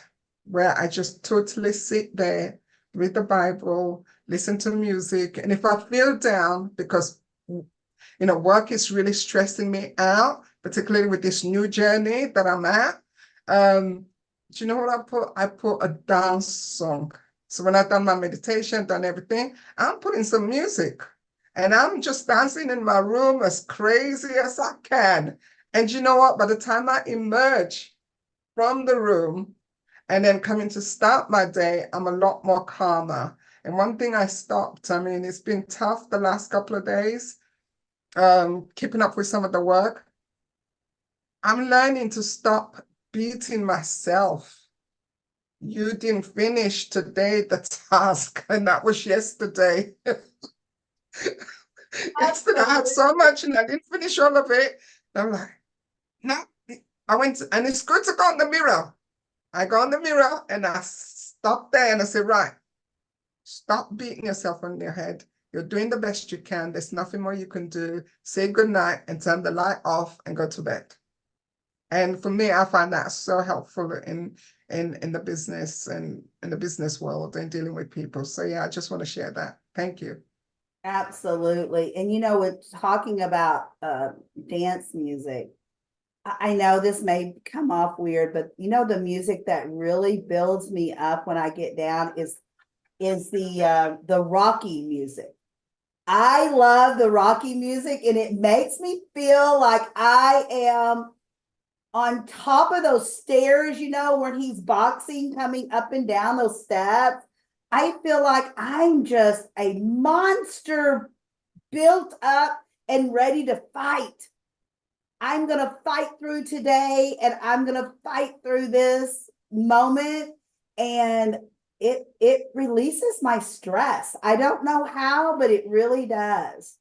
where I just totally sit there, read the Bible, listen to music. And if I feel down because work is really stressing me out, particularly with this new journey that I'm at, do you know what I put? I put a dance song. So when I've done my meditation, done everything, I'm putting some music and I'm just dancing in my room as crazy as I can. And you know what? By the time I emerge from the room and then coming to start my day, I'm a lot more calmer. And one thing I stopped, I mean, it's been tough the last couple of days, keeping up with some of the work. I'm learning to stop beating myself. You didn't finish today the task, and that was yesterday. Yesterday I had so much and I didn't finish all of it. I'm like, no. And it's good to go in the mirror. I go in the mirror and I stop there and I say, right, stop beating yourself on your head. You're doing the best you can. There's nothing more you can do. Say good night and turn the light off and go to bed. And for me, I find that so helpful in the business and in the business world and dealing with people. So yeah, I just want to share that. Thank you. Absolutely. And with talking about dance music, I know this may come off weird, but the music that really builds me up when I get down is the Rocky music. I love the Rocky music, and it makes me feel like I am on top of those stairs, when he's boxing, coming up and down those steps. I feel like I'm just a monster built up and ready to fight. I'm going to fight through today, and I'm going to fight through this moment, and it releases my stress. I don't know how, but it really does.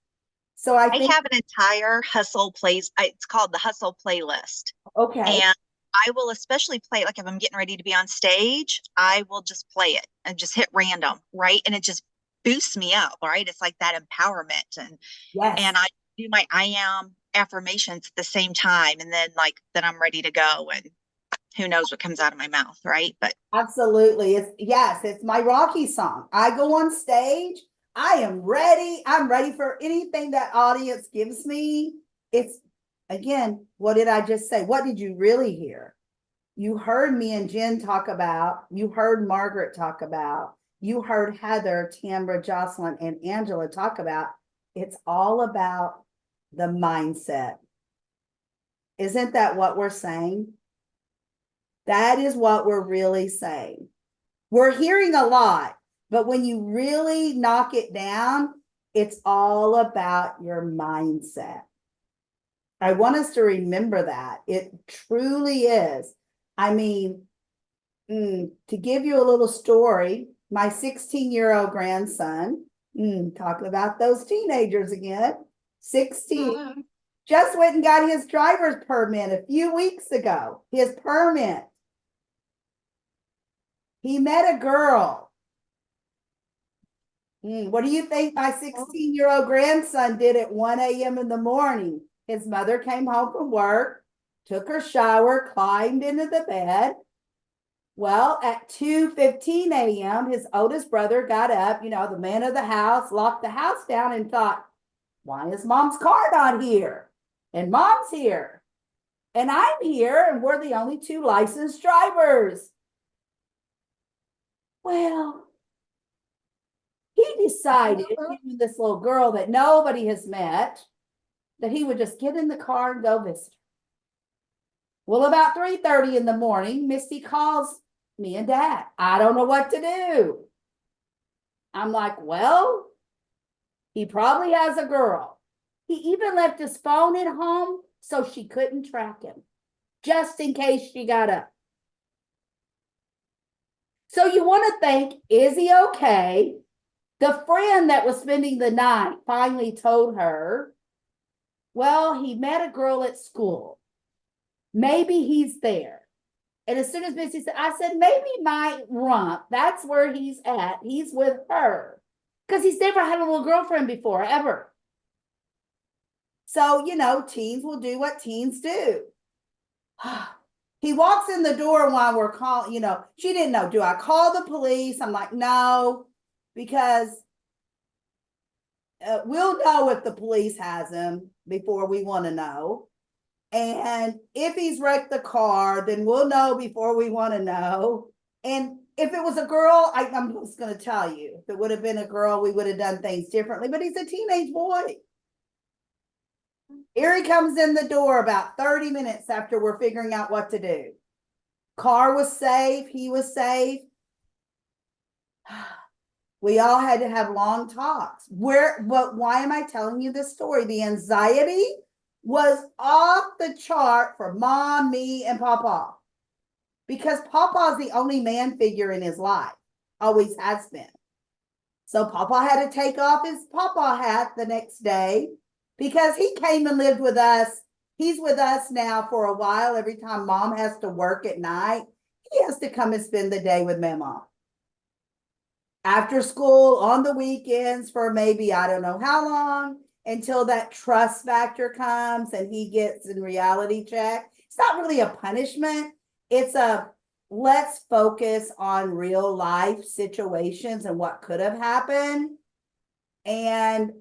So I think have an entire hustle plays. It's called the Hustle playlist. Okay. And I will especially play, like if I'm getting ready to be on stage, I will just play it and just hit random, right? And it just boosts me up, right? It's like that empowerment. And I do my I am affirmations at the same time. And then then I'm ready to go, and who knows what comes out of my mouth, right? But absolutely. It's my Rocky song. I go on stage, I am ready. I'm ready for anything that audience gives me. It's, again, what did I just say? What did you really hear? You heard me and Jen talk about, you heard Margaret talk about, you heard Heather, Tambra, Jocelyn, and Angela talk about. It's all about the mindset. Isn't that what we're saying? That is what we're really saying. We're hearing a lot, but when you really knock it down, it's all about your mindset. I want us to remember that. It truly is. I mean, to give you a little story, my 16-year-old grandson, talking about those teenagers again, 16, just went and got his driver's permit a few weeks ago. His permit. He met a girl. What do you think my 16-year-old grandson did at 1 a.m. in the morning? His mother came home from work, took her shower, climbed into the bed. Well, at 2:15 a.m., his oldest brother got up, the man of the house, locked the house down and thought, why is mom's car not here? And mom's here. And I'm here, and we're the only two licensed drivers. Well, he decided, even this little girl that nobody has met, that he would just get in the car and go visit her. Well, about 3:30 in the morning, Misty calls me and Dad. I don't know what to do. I'm like, well, he probably has a girl. He even left his phone at home so she couldn't track him, just in case she got up. So you want to think, is he okay? The friend that was spending the night finally told her, well, he met a girl at school. Maybe he's there. And as soon as Missy said, I said, maybe my rump, that's where he's at. He's with her. Because he's never had a little girlfriend before, ever. So, teens will do what teens do. He walks in the door while we're calling, she didn't know, do I call the police? I'm like, no, because we'll know if the police has him before we want to know. And if he's wrecked the car, then we'll know before we want to know. And if it was a girl, I'm just going to tell you, if it would have been a girl, we would have done things differently. But he's a teenage boy. Here he comes in the door about 30 minutes after we're figuring out what to do. Car was safe. He was safe. We all had to have long talks. But why am I telling you this story? The anxiety was off the chart for Mom, me, and Papa. Because Papa is the only man figure in his life. Always has been. So Papa had to take off his Papa hat the next day because he came and lived with us. He's with us now for a while. Every time Mom has to work at night, he has to come and spend the day with Mama. After school, on the weekends for maybe, I don't know how long, until that trust factor comes and he gets in reality check. It's not really a punishment. It's a let's focus on real life situations and what could have happened. And,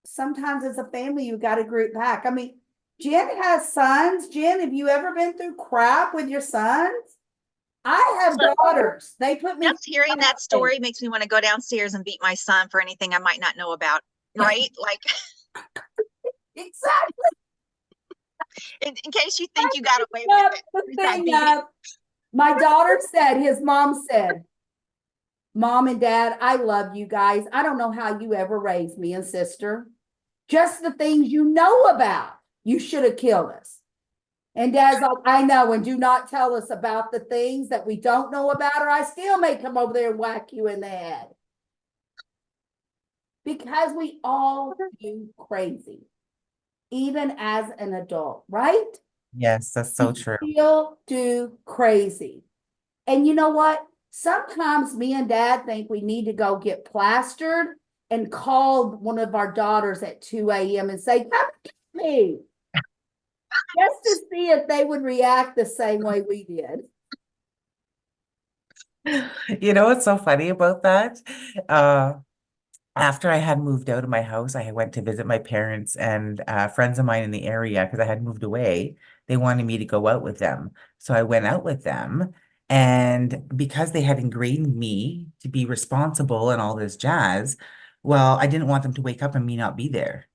sometimes as a family, you've got to group back. I mean, Jen has sons. Jen, have you ever been through crap with your sons? I have daughters. They put me. Just hearing that story makes me want to go downstairs and beat my son for anything I might not know about. Right? Like, exactly. In case you think you got away with it. My daughter said, his mom said, Mom and Dad, I love you guys. I don't know how you ever raised me and sister. Just the things you know about. You should have killed us. And Dad's like, I know, and do not tell us about the things that we don't know about, or I still may come over there and whack you in the head. Because we all do crazy, even as an adult, right? Yes, that's so true. We still do crazy. And you know what? Sometimes me and Dad think we need to go get plastered and call one of our daughters at 2 a.m. and say, come get me. Just to see if they would react the same way we did. You know what's so funny about that? After I had moved out of my house, I went to visit my parents and friends of mine in the area because I had moved away. They wanted me to go out with them. So I went out with them. And because they had ingrained me to be responsible and all this jazz, well, I didn't want them to wake up and me not be there.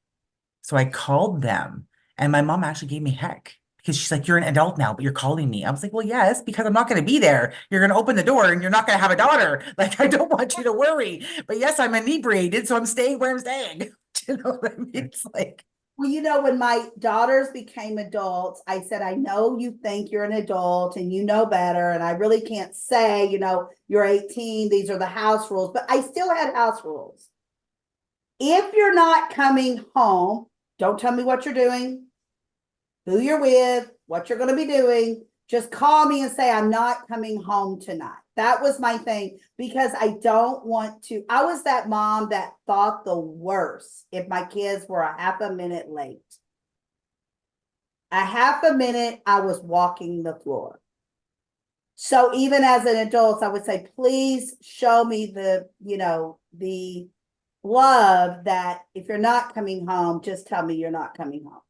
So I called them. And my mom actually gave me heck because she's like, you're an adult now, but you're calling me. I was like, well, yes, because I'm not going to be there. You're going to open the door and you're not going to have a daughter. Like, I don't want you to worry. But yes, I'm inebriated, so I'm staying where I'm staying. Do you know what I mean? It's like, Well, you know, when my daughters became adults, I said, I know you think you're an adult and you know better. And I really can't say, you know, you're 18, these are the house rules, but I still had house rules. If you're not coming home, don't tell me what you're doing, who you're with, what you're going to be doing. Just call me and say, I'm not coming home tonight. That was my thing, because I don't want to. I was that mom that thought the worst if my kids were a half a minute late. A half a minute, I was walking the floor. So even as an adult, I would say, please show me the, you know, the love that if you're not coming home, just tell me you're not coming home.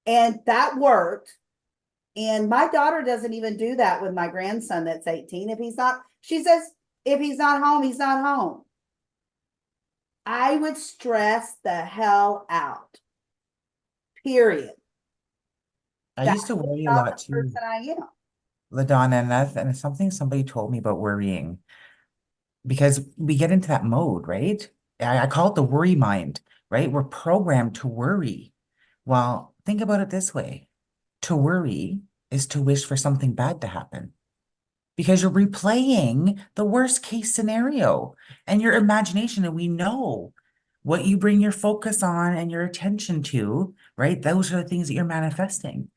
And that worked. And my daughter doesn't even do that with my grandson that's 18. If he's not, she says, if he's not home, he's not home. I would stress the hell out. Period. I used to worry a Not lot the too, person I am. LaDonna, and it's something somebody told me about worrying, because we get into that mode, right? I call it the worry mind, right? We're programmed to worry. Well, think about it this way. To worry is to wish for something bad to happen, because you're replaying the worst case scenario and your imagination. And we know what you bring your focus on and your attention to, right? Those are the things that you're manifesting.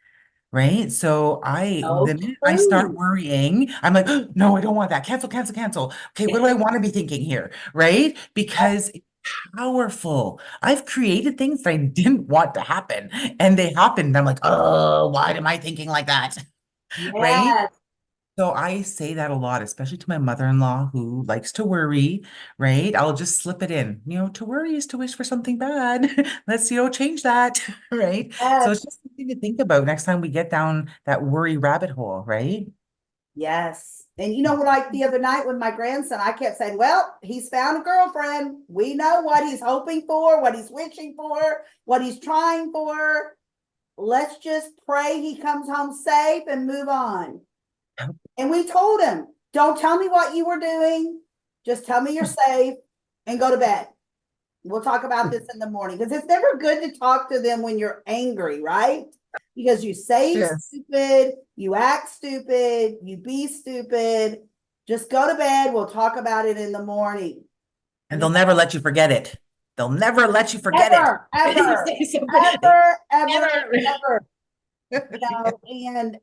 Right. So the minute I start worrying, I'm like, "Oh, no, I don't want that. Cancel, cancel, cancel. Okay, what do I want to be thinking here? Right? Because it's powerful. I've created things that I didn't want to happen, and they happened. I'm like, oh, why am I thinking like that? Right? Yes. So I say that a lot, especially to my mother-in-law who likes to worry, right? I'll just slip it in. To worry is to wish for something bad. Let's, change that, right? So Yes. it's just something to think about next time we get down that worry rabbit hole, right? Yes. And you know, like the other night with my grandson, I kept saying, well, he's found a girlfriend. We know what he's hoping for, what he's wishing for, what he's trying for. Let's just pray he comes home safe and move on. And we told him, don't tell me what you were doing. Just tell me you're safe and go to bed. We'll talk about this in the morning, because it's never good to talk to them when you're angry, right? Because you say Yes. stupid, you act stupid, you be stupid. Just go to bed. We'll talk about it in the morning. And they'll never let you forget it. They'll never let you forget Ever, it. ever, Say something- ever. And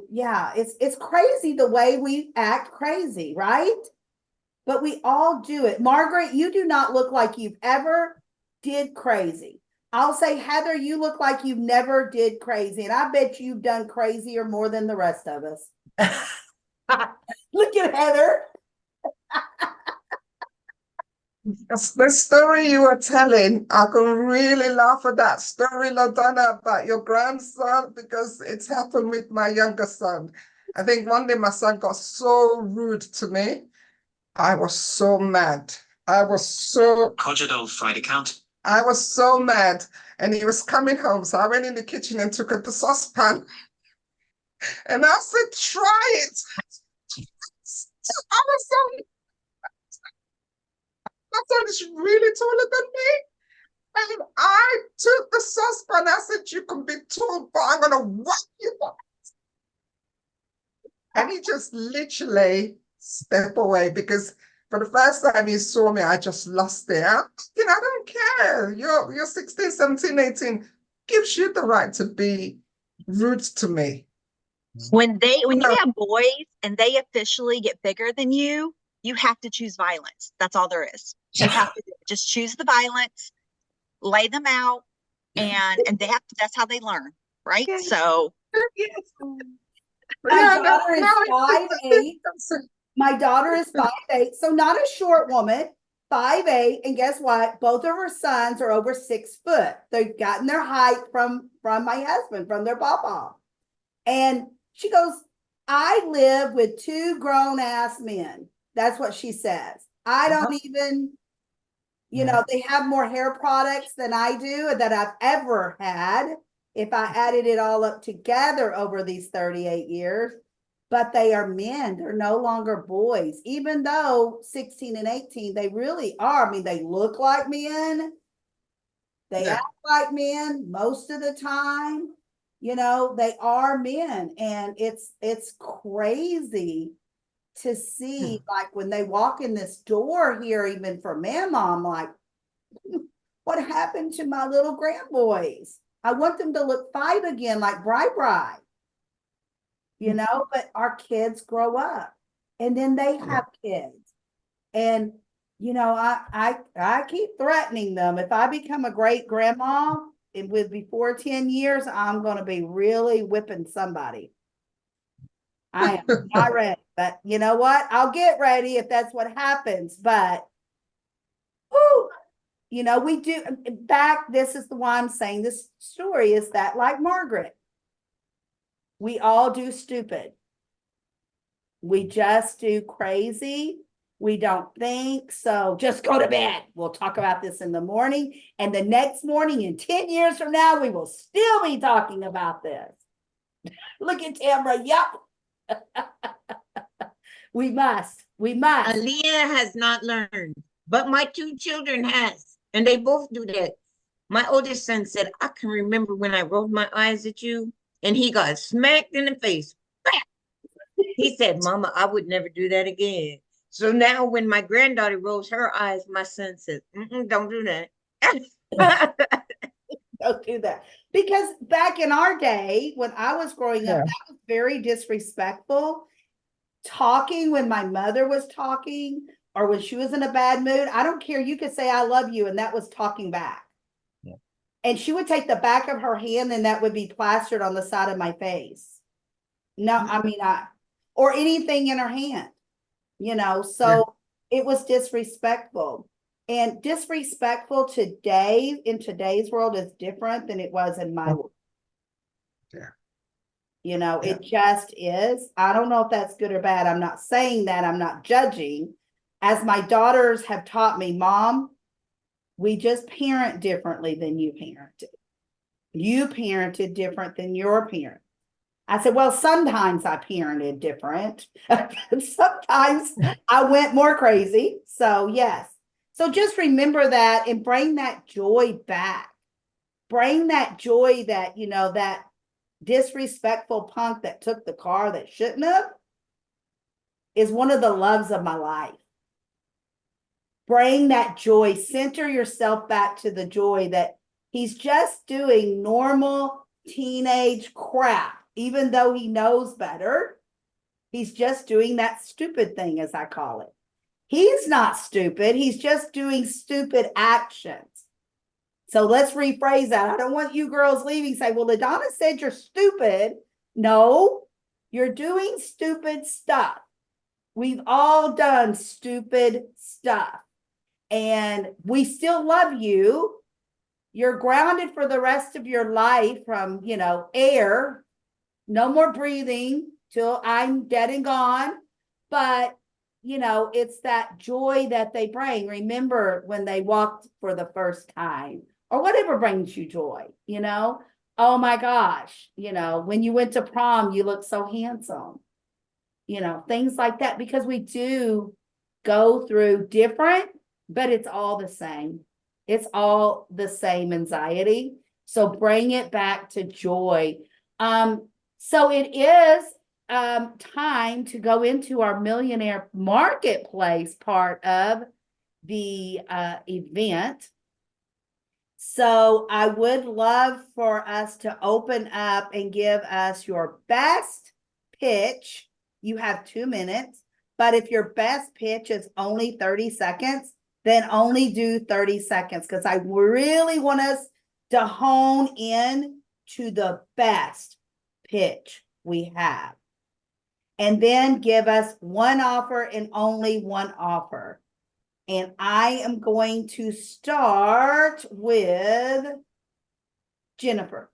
yeah, it's crazy the way we act crazy, right? But we all do it. Margaret, you do not look like you've ever did crazy. I'll say, Heather, you look like you've never did crazy. And I bet you've done crazier more than the rest of us. Look at Heather. The story you were telling, I can really laugh at that story, LaDonna, about your grandson, because it's happened with my younger son. I think one day my son got so rude to me. I was so mad. I was so mad. And he was coming home. So I went in the kitchen and took out the saucepan. And I said, try it. I was so, my son is really taller than me. And I took the saucepan. I said, you can be tall, but I'm going to whack you up. And he just literally stepped away, because for the first time he saw me, I just lost it. I don't care. You're 16, 17, 18. Gives you the right to be rude to me. When you have boys and they officially get bigger than you have to choose violence. That's all there is. You have to just choose the violence, lay them out, and that's how they learn, right? Yes. So My daughter is 5'8". My daughter is 5'8", so not a short woman, 5'8", and guess what? Both of her sons are over 6 foot. They've gotten their height from my husband, from their papa. And she goes, I live with 2 grown-ass men. That's what she says. I don't even, they have more hair products than I do, that I've ever had, if I added it all up together over these 38 years. But they are men. They're no longer boys, even though 16 and 18, they really are. I mean, they look like men, They Yeah. act like men most of the time. You know, they are men, and it's crazy to see, like when they walk in this door here, even for Mama, I'm like, what happened to my little grandboys? I want them to look 5 again, like Bri, you know, but our kids grow up and then they have kids. And you know, I keep threatening them. If I become a great grandma before 10 years, I'm gonna be really whipping somebody. I am not ready, but you know what? I'll get ready if that's what happens. But whew, you know, we do back. This is the why I'm saying this story is that, like Margaret, we all do stupid. We just do crazy. We don't think. So just go to bed. We'll talk about this in the morning. And the next morning, in 10 years from now, we will still be talking about this. Look at Tamara. Yep. We must. We must. Aaliyah has not learned, but my 2 children has, and they both do that. My oldest son said, I can remember when I rolled my eyes at you, and he got smacked in the face. He said, Mama, I would never do that again. So now when my granddaughter rolls her eyes, my son says, don't do that. Don't do that. Because back in our day, when I was growing up, Yeah. that was very disrespectful. Talking when my mother was talking or when she was in a bad mood, I don't care. You could say, I love you. And that was talking back. Yeah. And she would take the back of her hand and that would be plastered on the side of my face. No, I mean, or anything in her hand, you know, so it was disrespectful. And disrespectful today in today's world is different than it was in my world. Yeah. You know, Yeah. it just is. I don't know if that's good or bad. I'm not saying that. I'm not judging. As my daughters have taught me, Mom, we just parent differently than you parented. You parented different than your parent. I said, well, sometimes I parented different. Sometimes I went more crazy. So, yes. So just remember that and bring that joy back. Bring that joy that, you know, that disrespectful punk that took the car that shouldn't have is one of the loves of my life. Bring that joy, center yourself back to the joy that he's just doing normal teenage crap, even though he knows better. He's just doing that stupid thing, as I call it. He's not stupid. He's just doing stupid actions. So let's rephrase that. I don't want you girls leaving say, well, LaDonna said you're stupid. No, you're doing stupid stuff. We've all done stupid stuff. And we still love you. You're grounded for the rest of your life from, you know, air. No more breathing till I'm dead and gone. But, you know, it's that joy that they bring. Remember when they walked for the first time or whatever brings you joy, you know? Oh my gosh, you know, when you went to prom, you look so handsome, you know, things like that, because we do go through different, but it's all the same. It's all the same anxiety. So bring it back to joy. So it is time to go into our Millionaire Marketplace part of the event. So I would love for us to open up and give us your best pitch. You have 2 minutes, but if your best pitch is only 30 seconds, then only do 30 seconds because I really want us to hone in to the best pitch we have. And then give us one offer and only one offer. And I am going to start with Jennifer.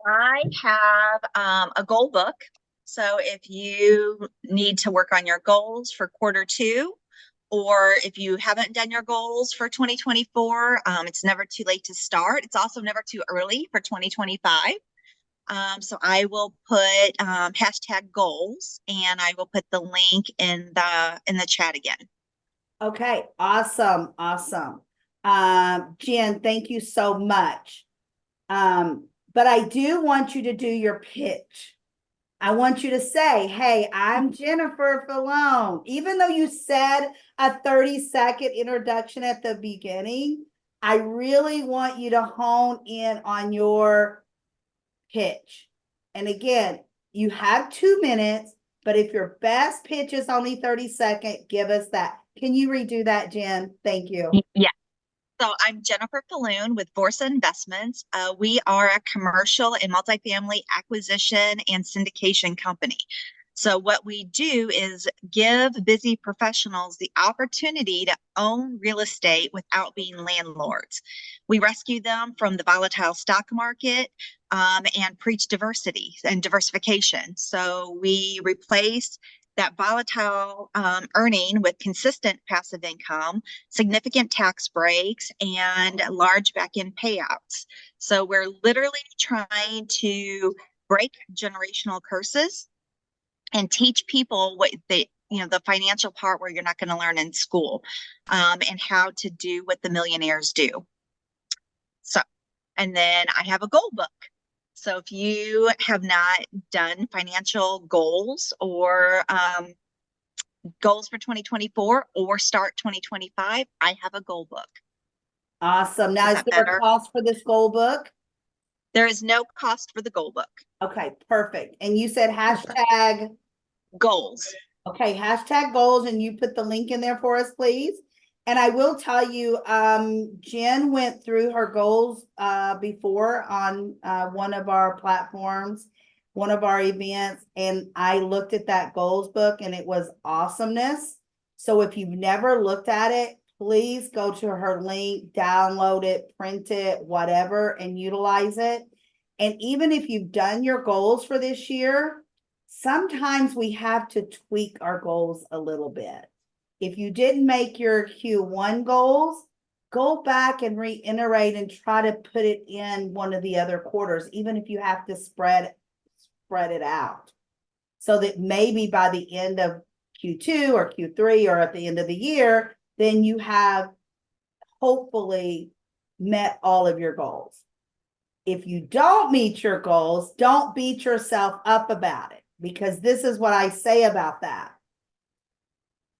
I have a goal book. So if you need to work on your goals for Q2, or if you haven't done your goals for 2024, it's never too late to start. It's also never too early for 2025. So I will put hashtag goals, and I will put the link in the chat again. Okay, awesome, awesome. Jen, thank you so much. But I do want you to do your pitch. I want you to say, hey, I'm Jennifer Falone. Even though you said a 30-second introduction at the beginning, I really want you to hone in on your pitch. And again, you have 2 minutes, but if your best pitch is only 30 seconds, give us that. Can you redo that, Jen? Thank you. Yeah. So I'm Jennifer Falloon with Vorsa Investments. We are a commercial and multifamily acquisition and syndication company. So what we do is give busy professionals the opportunity to own real estate without being landlords. We rescue them from the volatile stock market and preach diversity and diversification. So we replace that volatile earning with consistent passive income, significant tax breaks, and large back-end payouts. So we're literally trying to break generational curses and teach people what they, the financial part where you're not going to learn in school, and how to do what the millionaires do. So, and then I have a goal book. So if you have not done financial goals or goals for 2024 or start 2025, I have a goal book. Awesome. Now, Is is that there better? a cost for this goal book? There is no cost for the goal book. Okay, perfect. And you said hashtag Goals. Okay, hashtag goals, and you put the link in there for us, please. And I will tell you, Jen went through her goals before on one of our platforms, one of our events, and I looked at that goals book and it was awesomeness. So if you've never looked at it, please go to her link, download it, print it, whatever, and utilize it. And even if you've done your goals for this year, sometimes we have to tweak our goals a little bit. If you didn't make your Q1 goals, go back and reiterate and try to put it in one of the other quarters, even if you have to spread it out. So that maybe by the end of Q2 or Q3 or at the end of the year, then you have hopefully met all of your goals. If you don't meet your goals, don't beat yourself up about it, because this is what I say about that.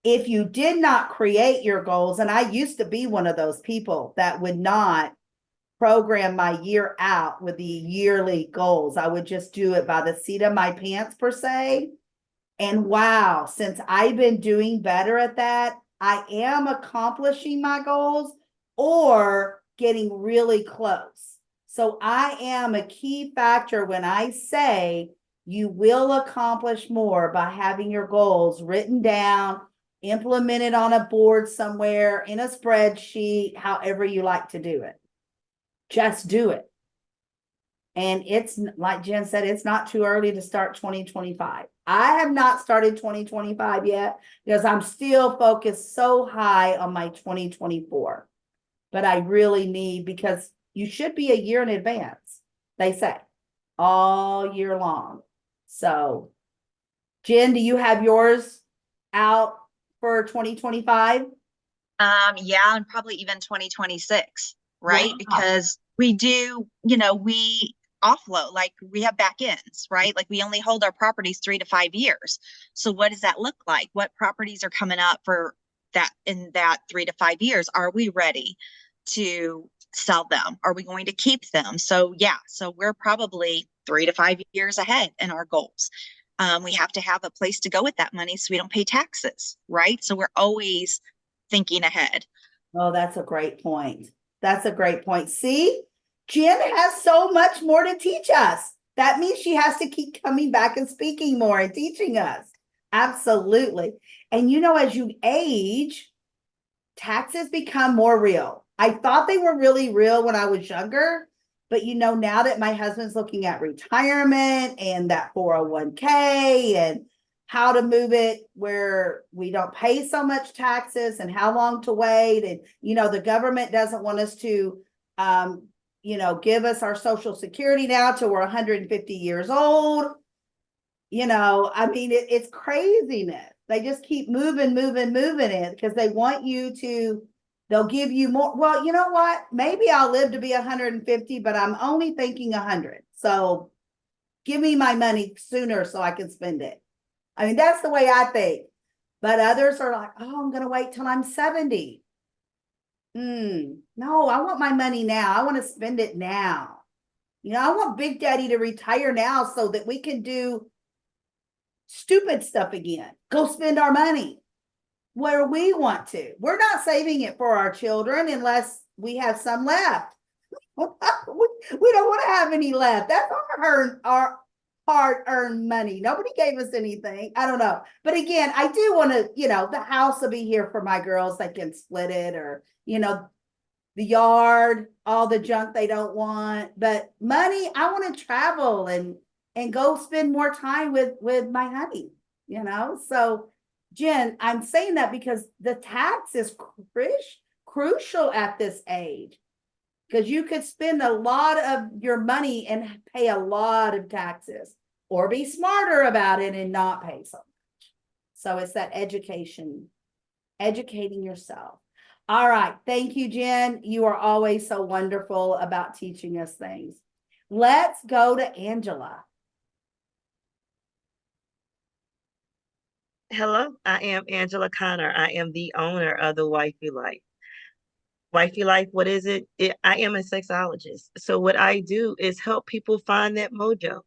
If you did not create your goals, and I used to be one of those people that would not program my year out with the yearly goals. I would just do it by the seat of my pants, per se. And wow, since I've been doing better at that, I am accomplishing my goals or getting really close. So I am a key factor when I say you will accomplish more by having your goals written down, implemented on a board somewhere, in a spreadsheet, however you like to do it. Just do it. And it's like Jen said, it's not too early to start 2025. I have not started 2025 yet because I'm still focused so high on my 2024. But I really need, because you should be a year in advance, they say, all year long. So, Jen, do you have yours out for 2025? Yeah, and probably even 2026, right? Wow. Because we do, we offload, like we have back ends, right? Like we only hold our properties 3 to 5 years. So what does that look like? What properties are coming up for that in that 3 to 5 years? Are we ready to sell them? Are we going to keep them? So yeah, so we're probably 3 to 5 years ahead in our goals. We have to have a place to go with that money so we don't pay taxes, right? So we're always thinking ahead. Oh, that's a great point. That's a great point. See, Jen has so much more to teach us. That means she has to keep coming back and speaking more and teaching us. Absolutely. And as you age, taxes become more real. I thought they were really real when I was younger, but now that my husband's looking at retirement and that 401k and how to move it where we don't pay so much taxes and how long to wait. And, the government doesn't want us to, give us our Social Security now till we're 150 years old. I mean, it's craziness. They just keep moving it because they want you to, they'll give you more. Well, you know what? Maybe I'll live to be 150, but I'm only thinking 100. So give me my money sooner so I can spend it. I mean, that's the way I think. But others are like, oh, I'm going to wait till I'm 70. No, I want my money now. I want to spend it now. I want Big Daddy to retire now so that we can do stupid stuff again. Go spend our money where we want to. We're not saving it for our children unless we have some left. We don't want to have any left. That's our hard-earned money. Nobody gave us anything. I don't know. But again, I do want to, the house will be here for my girls. They can split it, or, the yard, all the junk they don't want. But money, I want to travel and go spend more time with my honey, So Jen, I'm saying that because the tax is crucial at this age, because you could spend a lot of your money and pay a lot of taxes, or be smarter about it and not pay so much. So it's that educating yourself. All right. Thank you, Jen. You are always so wonderful about teaching us things. Let's go to Angela. Hello, I am Angela Connor. I am the owner of the Wifey Life. Wifey Life, what is it? I am a sexologist. So what I do is help people find that mojo.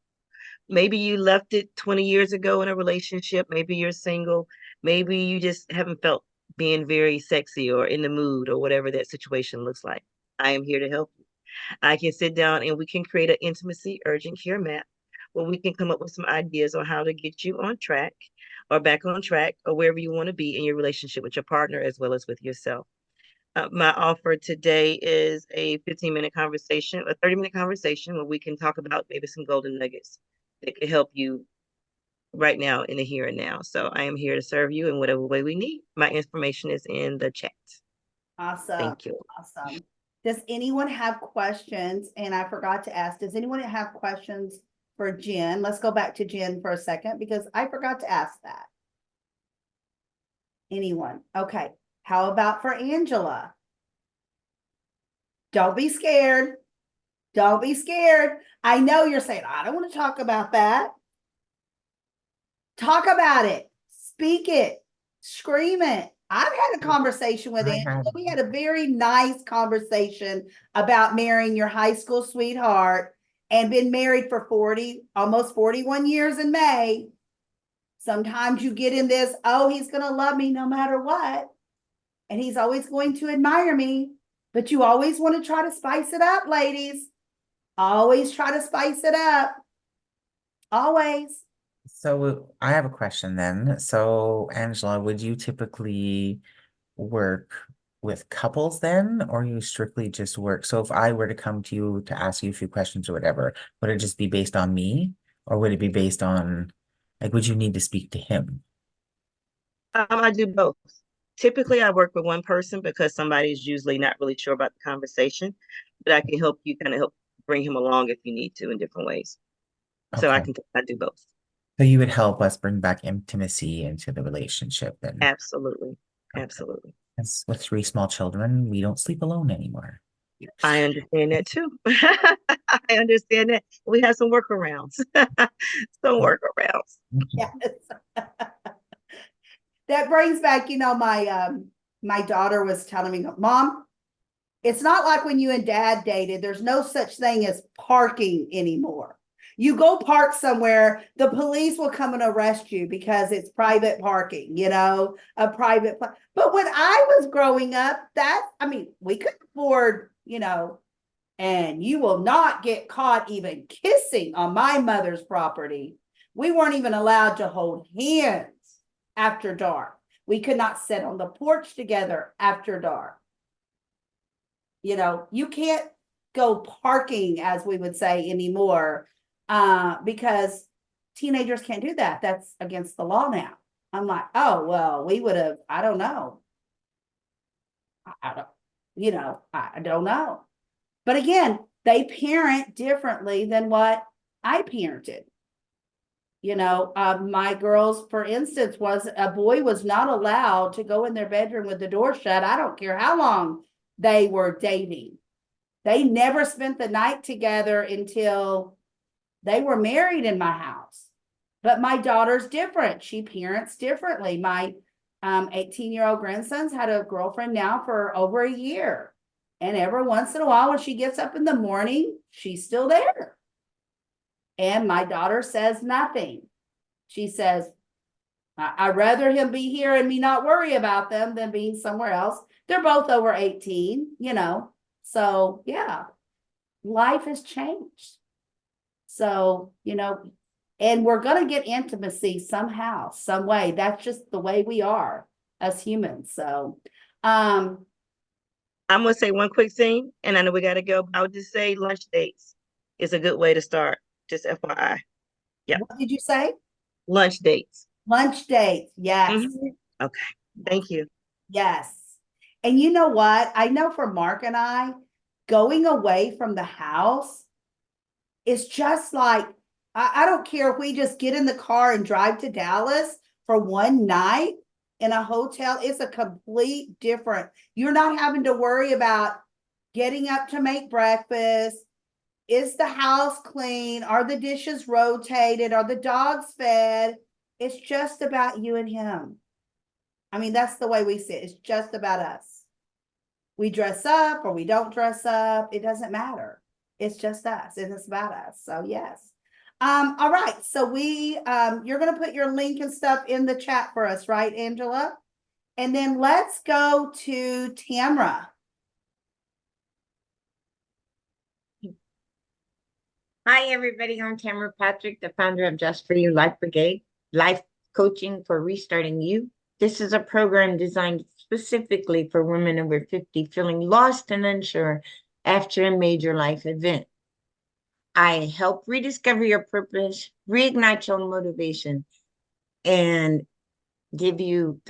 Maybe you left it 20 years ago in a relationship. Maybe you're single. Maybe you just haven't felt being very sexy or in the mood or whatever that situation looks like. I am here to help you. I can sit down and we can create an intimacy urgent care map where we can come up with some ideas on how to get you on track or back on track or wherever you want to be in your relationship with your partner as well as with yourself. My offer today is a 15-minute conversation, a 30-minute conversation where we can talk about maybe some golden nuggets that could help you right now in the here and now. So I am here to serve you in whatever way we need. My information is in the chat. Awesome. Thank you. Awesome. Does anyone have questions? And I forgot to ask, does anyone have questions for Jen? Let's go back to Jen for a second because I forgot to ask that. Anyone? Okay. How about for Angela? Don't be scared. Don't be scared. I know you're saying, I don't want to talk about that. Talk about it. Speak it. Scream it. I've had a conversation with Angela. We had a very nice conversation about marrying your high school sweetheart and been married for almost 41 years in May. Sometimes you get in this, oh, he's going to love me no matter what. And he's always going to admire me. But you always want to try to spice it up, ladies. Always try to spice it up. Always. So I have a question then. So Angela, would you typically work with couples then, or you strictly just work? So if I were to come to you to ask you a few questions or whatever, would it just be based on me, or would it be based on, like, would you need to speak to him? I do both. Typically, I work with one person because somebody's usually not really sure about the conversation, but I can help you kind of help bring him along if you need to in different ways. So I Okay. do both. So you would help us bring back intimacy into the relationship then? Absolutely. Okay. Absolutely. As with 3 small children, we don't sleep alone anymore. I understand that too. I understand that. We have some workarounds. Some workarounds. Yes. That brings back, my daughter was telling me, Mom, it's not like when you and Dad dated. There's no such thing as parking anymore. You go park somewhere, the police will come and arrest you because it's private parking, a private. But when I was growing up, we could afford, and you will not get caught even kissing on my mother's property. We weren't even allowed to hold hands after dark. We could not sit on the porch together after dark. You can't go parking, as we would say, anymore, because teenagers can't do that. That's against the law now. I'm like, oh, well, we would have, I don't know. I don't know. But again, they parent differently than what I parented. My girls, for instance, a boy was not allowed to go in their bedroom with the door shut. I don't care how long they were dating. They never spent the night together until they were married in my house. But my daughter's different. She parents differently. My 18-year-old grandson's had a girlfriend now for over a year. And every once in a while, when she gets up in the morning, she's still there. And my daughter says nothing. She says, I'd rather him be here and me not worry about them than being somewhere else. They're both over 18, So, yeah, life has changed. So, and we're going to get intimacy somehow, some way. That's just the way we are as humans. So, I'm gonna say one quick thing, and I know we gotta go. I would just say lunch dates is a good way to start. Just FYI. Yeah. What did you say? Lunch dates. Lunch dates. Yes. Okay. Thank you. Yes. And you know what? I know for Mark and I, going away from the house is just like, I don't care if we just get in the car and drive to Dallas for one night in a hotel. It's a complete different. You're not having to worry about getting up to make breakfast. Is the house clean? Are the dishes rotated? Are the dogs fed? It's just about you and him. I mean, that's the way we see it. It's just about us. We dress up or we don't dress up. It doesn't matter. It's just us and it's about us. So yes. All right. So you're going to put your link and stuff in the chat for us, right, Angela? And then let's go to Tamra. Hi, everybody. I'm Tamara Patrick, the founder of Just For You Life Brigade, life coaching for restarting you. This is a program designed specifically for women over 50 feeling lost and unsure after a major life event. I help rediscover your purpose, reignite your motivation, and give you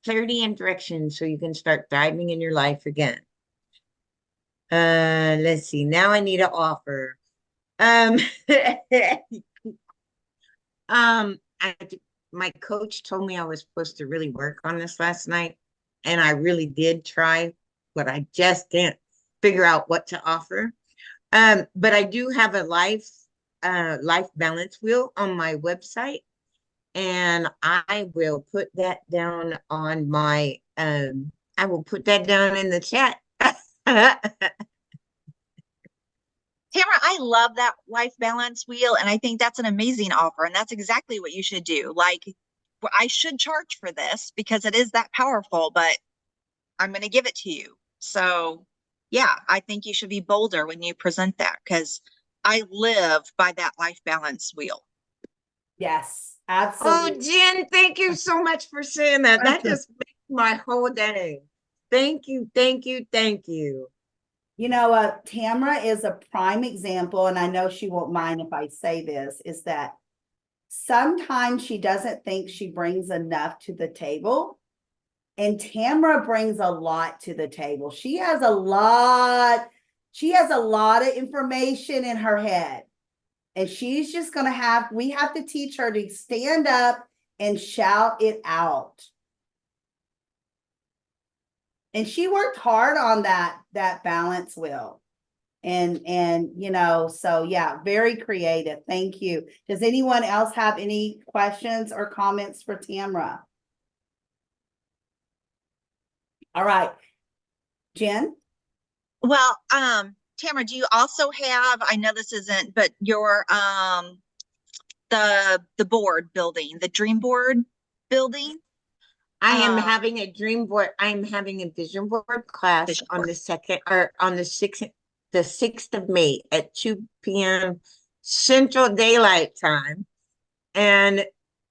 clarity and direction so you can start thriving in your life again. Let's see. Now I need an offer. My coach told me I was supposed to really work on this last night, and I really did try, but I just can't figure out what to offer. But I do have a life balance wheel on my website, and I will put that down on my I will put that down in the chat. Tamara, I love that life balance wheel, and I think that's an amazing offer, and that's exactly what you should do. Like, I should charge for this because it is that powerful, but I'm going to give it to you. So, yeah, I think you should be bolder when you present that because I live by that life balance wheel. Yes, absolutely. Oh, Jen, thank you so much for saying that. That just makes my whole day. Thank you, thank you, thank you. Tamara is a prime example, and I know she won't mind if I say this, is that sometimes she doesn't think she brings enough to the table. And Tamara brings a lot to the table. She has a lot of information in her head. And she's just we have to teach her to stand up and shout it out. And she worked hard on that balance wheel. And so yeah, very creative. Thank you. Does anyone else have any questions or comments for Tamara? All right, Jen? Well, Tamara, do you also have, I know this isn't, but your the board building, the dream board building? I am having a dream board. I'm having a vision board class on the 2nd or on the 6th of May at 2 p.m. Central Daylight Time. And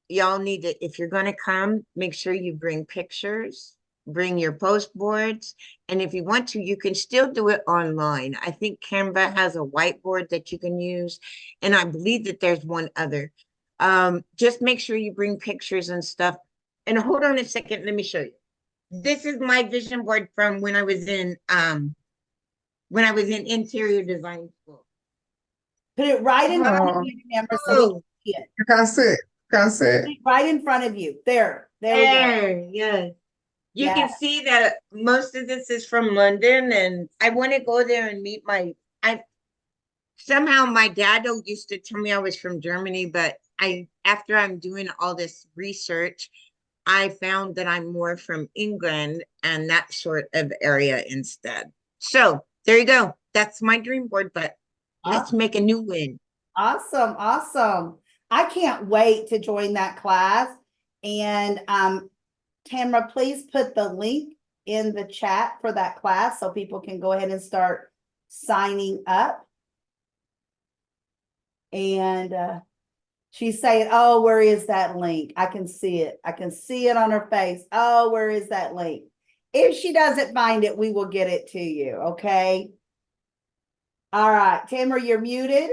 y'all need to, if you're going to come, make sure you bring pictures, bring your post boards. And if you want to, you can still do it online. I think Canva has a whiteboard that you can use. And I believe that there's one other. Just make sure you bring pictures and stuff. And hold on a second, let me show you. This is my vision board from when I was in interior design school. Put it right in front of you, Tamara, so we can see it. You can see it. You can see it. Right in front of you. There we go. There, yes. You can see that most of this is from London, and I want to go there and meet somehow my dad used to tell me I was from Germany, but after I'm doing all this research, I found that I'm more from England and that sort of area instead. So there you go. That's my dream board, but let's make a new win. Awesome, awesome. I can't wait to join that class. And Tamara, please put the link in the chat for that class so people can go ahead and start signing up. And she's saying, oh, where is that link? I can see it. I can see it on her face. Oh, where is that link? If she doesn't find it, we will get it to you, okay? All right, Tamara, you're muted.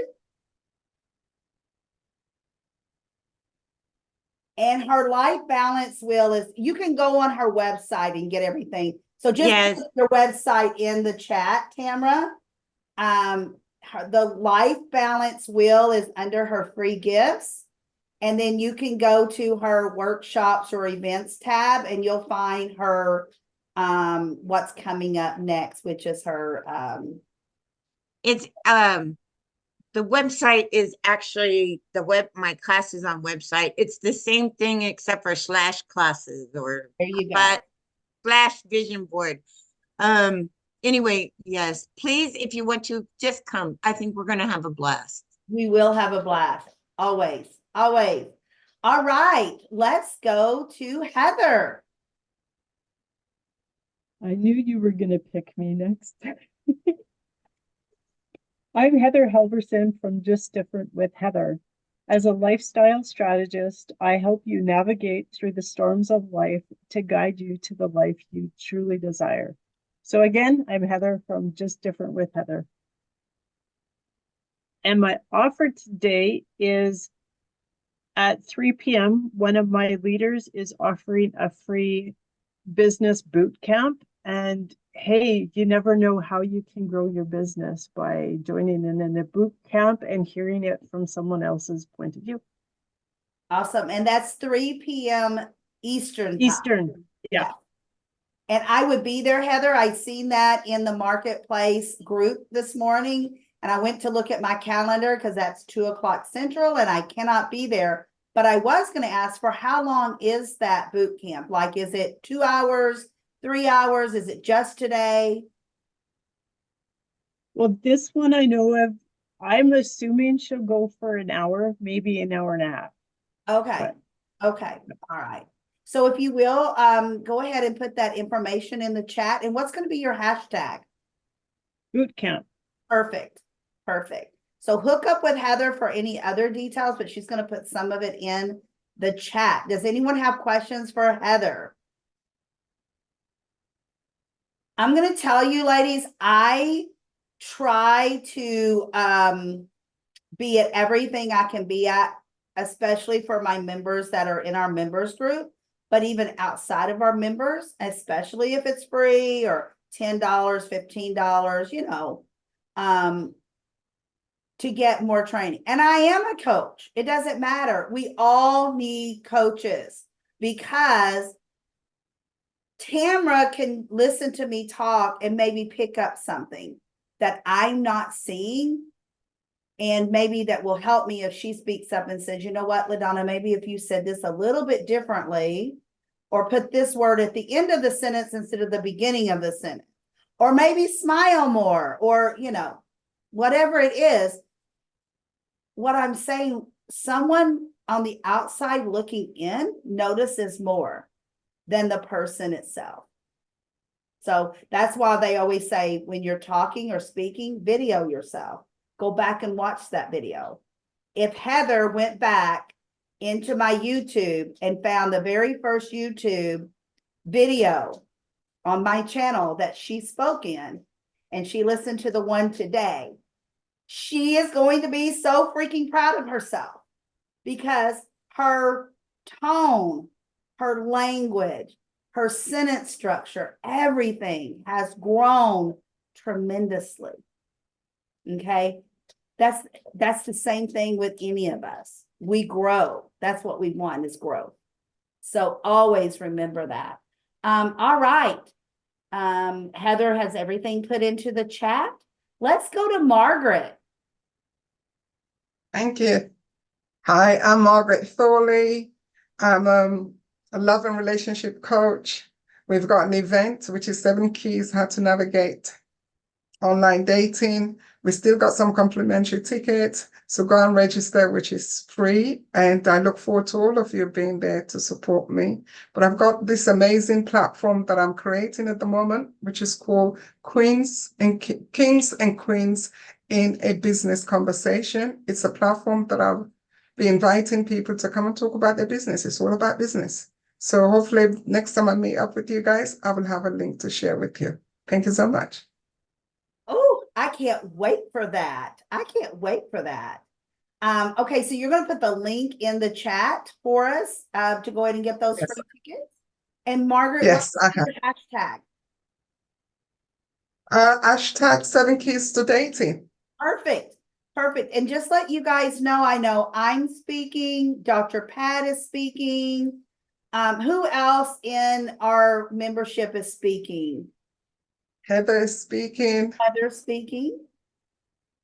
And her life balance wheel is, you can go on her website and get everything. So just put your website in the chat, Tamara. The life balance wheel is under her free gifts. And then you can go to her workshops or events tab and you'll find her what's coming up next, which is her it's the website is actually my classes on website. It's the same thing except for slash classes or there you go. Slash vision board. Anyway, yes, please, if you want to, just come. I think we're going to have a blast. We will have a blast. Always, always. All right, let's go to Heather. I knew you were going to pick me next. I'm Heather Helverson from Just Different with Heather. As a lifestyle strategist, I help you navigate through the storms of life to guide you to the life you truly desire. So again, I'm Heather from Just Different with Heather. And my offer today is at 3 p.m. One of my leaders is offering a free business boot camp. And hey, you never know how you can grow your business by joining in a boot camp and hearing it from someone else's point of view. Awesome. And that's 3 p.m. Eastern time. Eastern, yeah. And I would be there, Heather. I seen that in the marketplace group this morning. And I went to look at my calendar because that's 2:00 Central and I cannot be there. But I was going to ask, for how long is that boot camp? Like, is it 2 hours, 3 hours? Is it just today? Well, this one I know of, I'm assuming she'll go for an hour, maybe an hour and a half. Okay. Okay. All right. So if you will, go ahead and put that information in the chat. And what's going to be your hashtag? Boot camp. Perfect. Perfect. So hook up with Heather for any other details, but she's going to put some of it in the chat. Does anyone have questions for Heather? I'm going to tell you, ladies, I try to be at everything I can be at, especially for my members that are in our members group, but even outside of our members, especially if it's free or $10, $15, you know, to get more training. And I am a coach. It doesn't matter. We all need coaches because Tamara can listen to me talk and maybe pick up something that I'm not seeing. And maybe that will help me if she speaks up and says, you know what, LaDonna, maybe if you said this a little bit differently, or put this word at the end of the sentence instead of the beginning of the sentence, or maybe smile more, or, you know, whatever it is. What I'm saying, someone on the outside looking in notices more than the person itself. So that's why they always say when you're talking or speaking, video yourself. Go back and watch that video. If Heather went back into my YouTube and found the very first YouTube video on my channel that she spoke in, and she listened to the one today, she is going to be so freaking proud of herself because her tone, her language, her sentence structure, everything has grown tremendously. Okay. That's the same thing with any of us. we grow. That's what we want, is growth. So always remember that. All right. Heather has everything put into the chat. Let's go to Margaret. Thank you. Hi, I'm Margaret Thorley. I'm a love and relationship coach. We've got an event, which is 7 Keys How to Navigate Online Dating. We still got some complimentary tickets, so go and register, which is free. And I look forward to all of you being there to support me. But I've got this amazing platform that I'm creating at the moment, which is called Kings and Queens in a Business Conversation. It's a platform that I'll be inviting people to come and talk about their business. It's all about business. So hopefully next time I meet up with you guys, I will have a link to share with you. Thank you so much. Oh, I can't wait for that. I can't wait for that. Okay, so you're going to put the link in the chat for us to go ahead and get those Yes. free tickets. And Margaret, Yes, I what's your hashtag? Hashtag 7 Keys to Dating. Perfect. Perfect. And just let you guys know, I know I'm speaking, Dr. Pat is speaking. Who else in our membership is speaking? Heather is speaking. Heather speaking.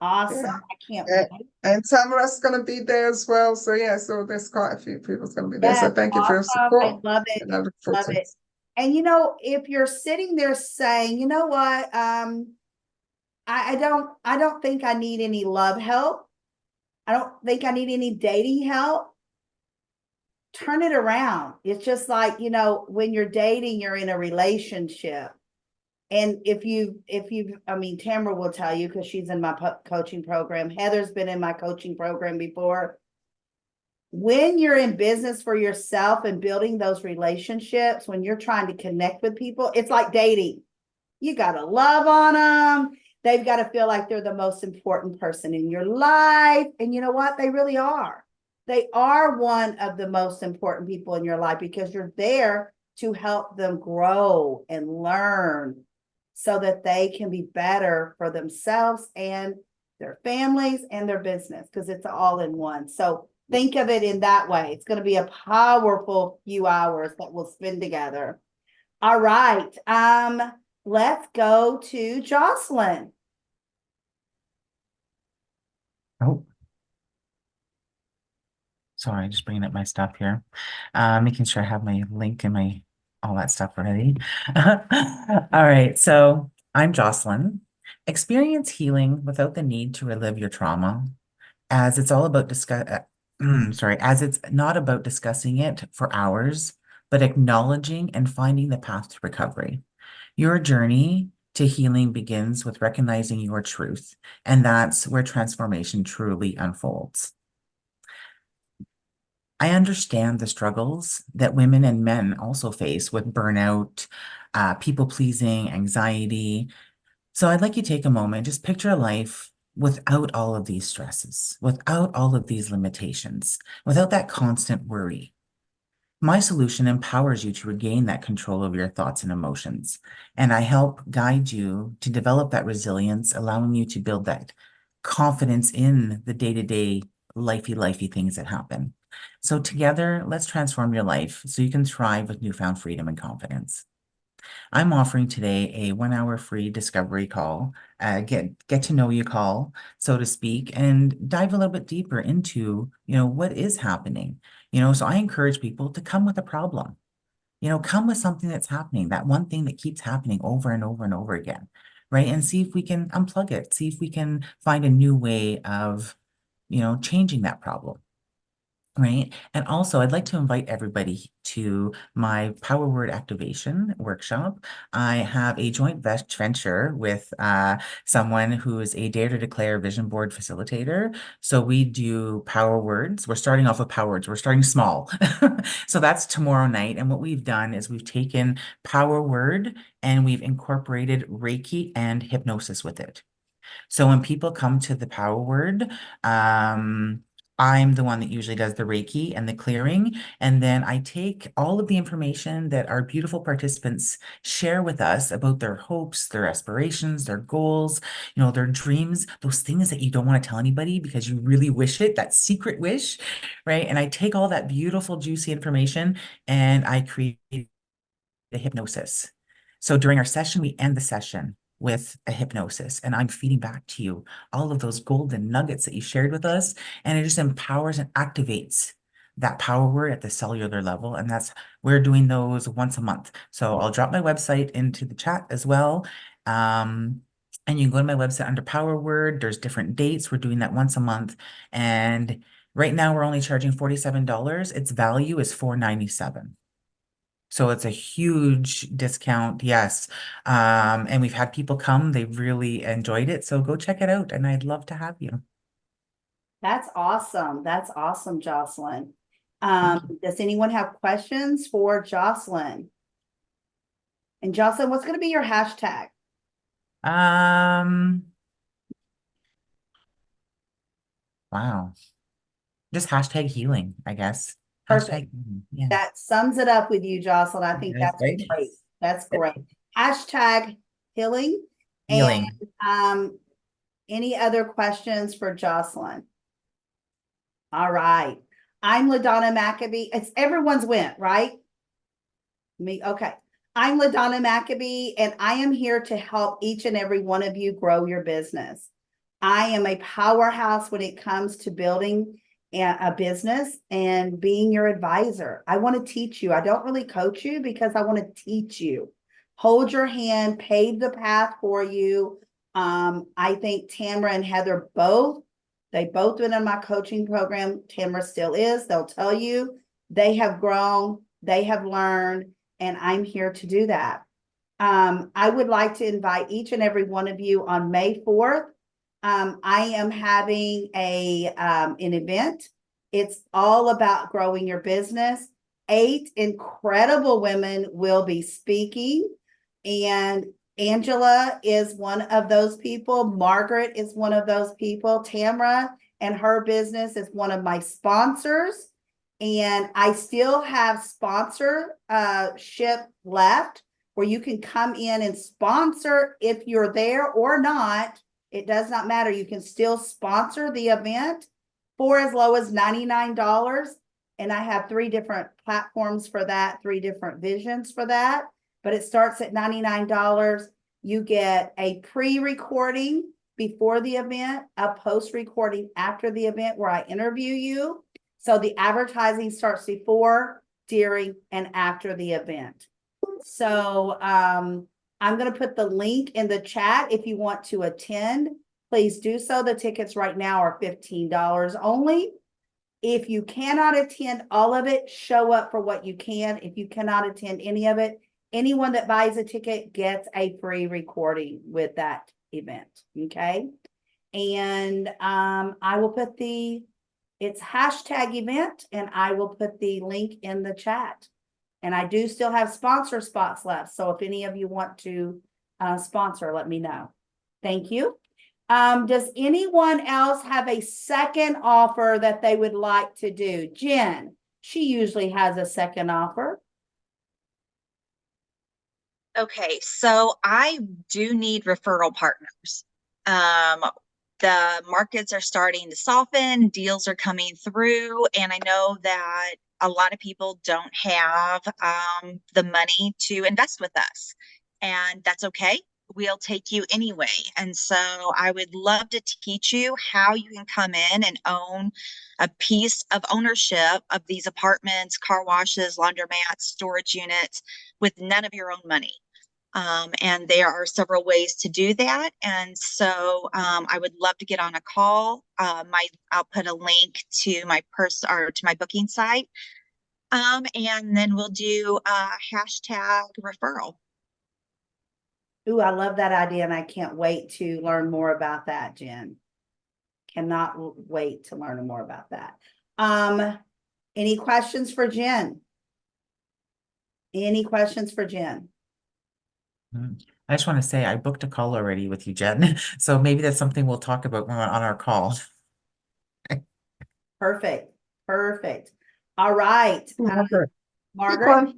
Awesome. Yeah. I can't Yeah. wait. And Tamara's going to be there as well. So yeah, so there's quite a few people's going to be there. So Yes, thank you for your awesome. support. I love it. And I look forward Love to it. And you know, if you're sitting there saying, you know what, I don't think I need any love help. I don't think I need any dating help. Turn it around. It's just like, you know, when you're dating, you're in a relationship. And if you, I mean, Tamara will tell you because she's in my coaching program. Heather's been in my coaching program before. When you're in business for yourself and building those relationships, when you're trying to connect with people, it's like dating. You got to love on them. They've got to feel like they're the most important person in your life. And you know what? They really are. They are one of the most important people in your life because you're there to help them grow and learn so that they can be better for themselves and their families and their business, because it's all in one. So think of it in that way. It's going to be a powerful few hours that we'll spend together. All right. Let's go to Jocelyn. Oh, sorry, just bringing up my stuff here. Making sure I have my link and all that stuff ready. All right, so I'm Jocelyn. Experience healing without the need to relive your trauma, as it's all about as it's not about discussing it for hours, but acknowledging and finding the path to recovery. Your journey to healing begins with recognizing your truth, and that's where transformation truly unfolds. I understand the struggles that women and men also face with burnout, people-pleasing, anxiety. So I'd like you to take a moment, just picture a life without all of these stresses, without all of these limitations, without that constant worry. My solution empowers you to regain that control over your thoughts and emotions, and I help guide you to develop that resilience, allowing you to build that confidence in the day-to-day lifey things that happen. So together, let's transform your life so you can thrive with newfound freedom and confidence. I'm offering today a 1-hour free discovery call, get to know you call, so to speak, and dive a little bit deeper into, what is happening. So I encourage people to come with a problem. Come with something that's happening, that one thing that keeps happening over and over and over again, right? And see if we can unplug it, see if we can find a new way of, changing that problem. Right. And also, I'd like to invite everybody to my Power Word Activation workshop. I have a joint venture with someone who is a Dare to Declare vision board facilitator. So we do power words. We're starting off with power words. We're starting small. So that's tomorrow night. And what we've done is we've taken power word and we've incorporated Reiki and hypnosis with it. So when people come to the power word, I'm the one that usually does the Reiki and the clearing. And then I take all of the information that our beautiful participants share with us about their hopes, their aspirations, their goals, their dreams, those things that you don't want to tell anybody because you really wish it, that secret wish, right? And I take all that beautiful, juicy information and I create a hypnosis. So during our session, we end the session with a hypnosis, and I'm feeding back to you all of those golden nuggets that you shared with us, and it just empowers and activates that power word at the cellular level. And we're doing those once a month. So I'll drop my website into the chat as well. And you can go to my website under power word. There's different dates. We're doing that once a month. And right now we're only charging $47. Its value is $497. So it's a huge discount, yes. And we've had people come, they really enjoyed it. So go check it out, and I'd love to have you. That's awesome. That's awesome, Jocelyn. Thank Does anyone have questions for Jocelyn? And Jocelyn, what's going to be your hashtag? Wow. Just hashtag healing, I guess. Perfect. Hashtag healing, yeah. That sums it up with you, Jocelyn. I think Yes, that's right? great. That's great. Hashtag healing. Healing. And any other questions for Jocelyn? All right. I'm LaDonna McAbee. It's everyone's went, right? Me, okay. I'm LaDonna McAbee, and I am here to help each and every one of you grow your business. I am a powerhouse when it comes to building a business and being your advisor. I want to teach you. I don't really coach you because I want to teach you. Hold your hand, pave the path for you. I think Tamara and Heather they both been in my coaching program. Tamara still is. They'll tell you they have grown, they have learned, and I'm here to do that. I would like to invite each and every one of you on May 4th. I am having an event. It's all about growing your business. 8 incredible women will be speaking, and Angela is one of those people. Margaret is one of those people. Tamara and her business is one of my sponsors. And I still have sponsorship left where you can come in and sponsor if you're there or not. It does not matter. You can still sponsor the event for as low as $99. And I have 3 different platforms for that, 3 different visions for that. But it starts at $99. You get a pre-recording before the event, a post-recording after the event where I interview you. So the advertising starts before, during, and after the event. So I'm going to put the link in the chat if you want to attend. Please do so. The tickets right now are $15 only. If you cannot attend all of it, show up for what you can. If you cannot attend any of it, anyone that buys a ticket gets a free recording with that event. Okay. And I will put it's hashtag event, and I will put the link in the chat. And I do still have sponsor spots left. So if any of you want to sponsor, let me know. Thank you. Does anyone else have a second offer that they would like to do? Jen, she usually has a second offer. Okay, so I do need referral partners. The markets are starting to soften, deals are coming through, and I know that a lot of people don't have the money to invest with us, and that's okay. We'll take you anyway. And so I would love to teach you how you can come in and own a piece of ownership of these apartments, car washes, laundromats, storage units with none of your own money. And there are several ways to do that. And so I would love to get on a call. I'll put a link to my booking site. And then we'll do a hashtag referral. Ooh, I love that idea, and I can't wait to learn more about that, Jen. Cannot wait to learn more about that. Any questions for Jen? Any questions for Jen? I just want to say I booked a call already with you, Jen. So maybe that's something we'll talk about on our call. Perfect. Perfect. All right. Margaret. Margaret?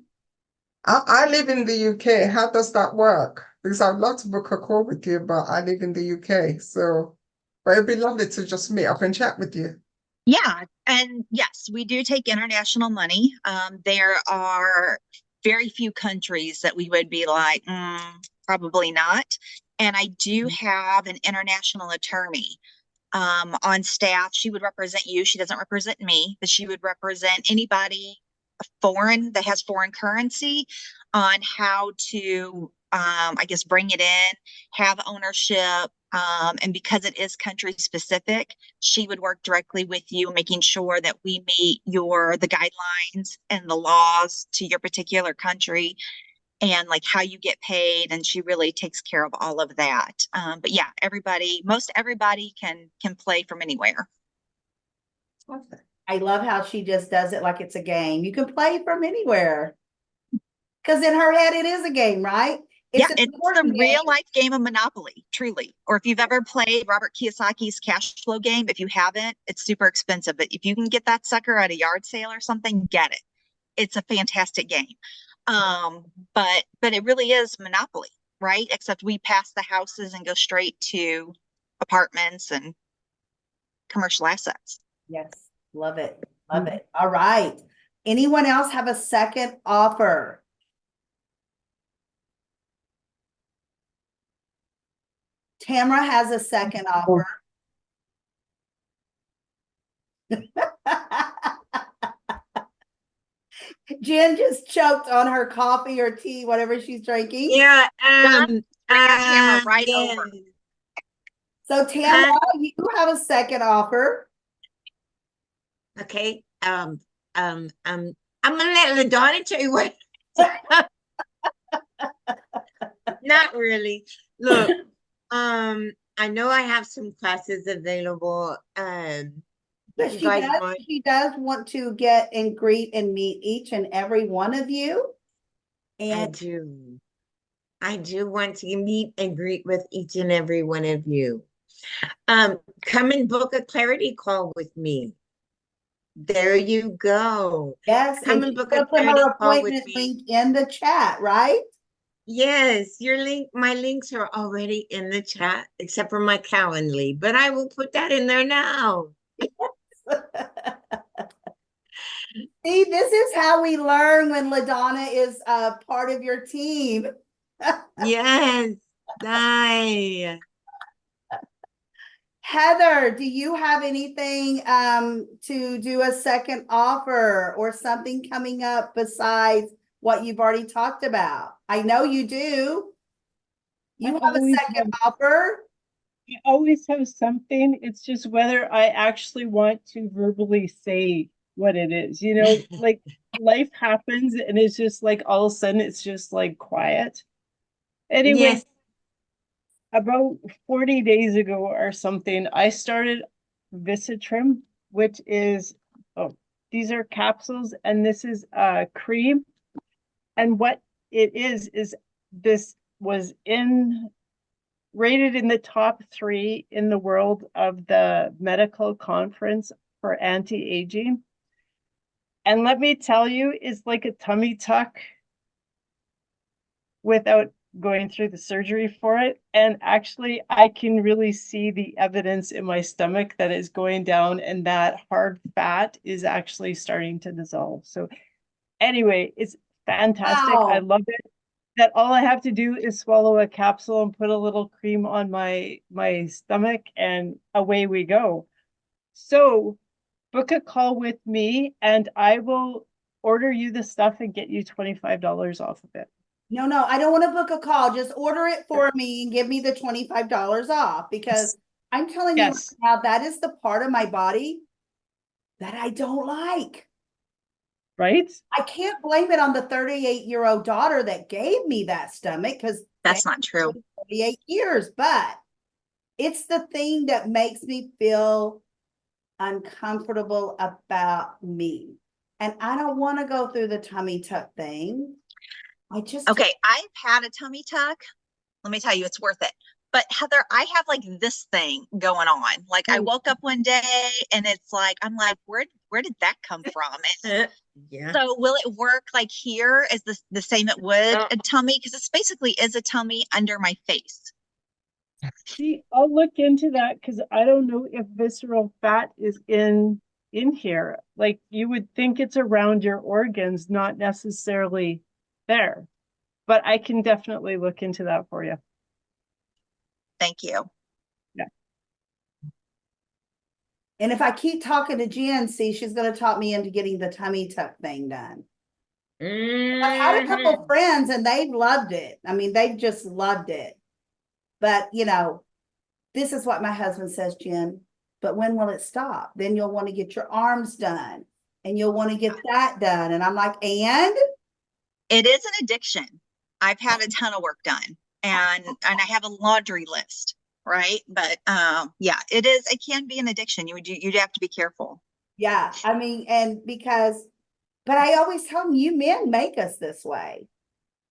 I live in the UK. How does that work? Because I'd love to book a call with you, but I live in the UK. So, but it'd be lovely to just meet up and chat with you. Yeah, and yes, we do take international money. There are very few countries that we would be like, probably not. And I do have an international attorney on staff. She would represent you. She doesn't represent me, but she would represent anybody foreign that has foreign currency on how to, I guess, bring it in, have ownership. And because it is country specific, she would work directly with you, making sure that we meet the guidelines and the laws to your particular country and like how you get paid. And she really takes care of all of that. But yeah, most everybody can play from anywhere. Okay. I love how she just does it like it's a game. You can play from anywhere. Because in her head, it is a game, right? Yeah, an it's important the real game. life game of Monopoly, truly. Or if you've ever played Robert Kiyosaki's cash flow game, if you haven't, it's super expensive. But if you can get that sucker at a yard sale or something, get it. It's a fantastic game. But it really is Monopoly, right? Except we pass the houses and go straight to apartments and commercial assets. Yes, love it. Love it. All right. Anyone else have a second offer? Tamara has a second offer. Jen just choked on her coffee or tea, whatever she's drinking. Yeah, Bring your camera right yeah. over. So Tamara, you have a second offer. Okay. I'm gonna let LaDonna tell you what. Not really. Look, I know I have some classes available. But you guys want, she does want to get and greet and meet each and every one of you. And I do want to meet and greet with each and every one of you. Come and book a clarity call with me. There you go. yes, Come and book a clarity call with me. link in the chat, right? Yes, my links are already in the chat, except for my Calendly, but I will put that in there now. See, this is how we learn when LaDonna is part of your team. Yes, die. Heather, do you have anything to do a second offer or something coming up besides what you've already talked about? I know you do. You have a second offer? I always have something. It's just whether I actually want to verbally say what it is. You know, like life happens and it's just like all of a sudden it's just like quiet. Anyway, Yes. about 40 days ago or something, I started Visitrim, which is, these are capsules and this is cream. And what it is this was rated in the top 3 in the world of the medical conference for anti-aging. And let me tell you, it's like a tummy tuck without going through the surgery for it. And actually, I can really see the evidence in my stomach that is going down and that hard fat is actually starting to dissolve. So anyway, it's fantastic. Wow. I love it. That all I have to do is swallow a capsule and put a little cream on my stomach and away we go. So book a call with me and I will order you the stuff and get you $25 off of it. No, I don't want to book a call. Just order it for me and give me the $25 off because I'm telling you right now, that is the part of my body that I don't like. Right? I can't blame it on the 38-year-old daughter that gave me that stomach because that's not true. 38 years, but it's the thing that makes me feel uncomfortable about me. And I don't want to go through the tummy tuck thing. Okay, I've had a tummy tuck. Let me tell you, it's worth it. But Heather, I have like this thing going on. Like I woke up one day and it's like, I'm like, where did that come from? And Yeah. so will it work like here? Is this the same it would a tummy? Because it's basically is a tummy under my face. See, I'll look into that because I don't know if visceral fat is in here. Like you would think it's around your organs, not necessarily there. But I can definitely look into that for you. Thank you. And if I keep talking to Jen, see, she's going to talk me into getting the tummy tuck thing done. I've had a couple friends and they've loved it. I mean, they've just loved it. But, you know, this is what my husband says, Jen. But when will it stop? Then you'll want to get your arms done and you'll want to get that done. And I'm like, and? It is an addiction. I've had a ton of work done and I have a laundry list. Right. But yeah, it can be an addiction. You'd have to be careful. Yeah. I mean, and because, but I always tell them, you men make us this way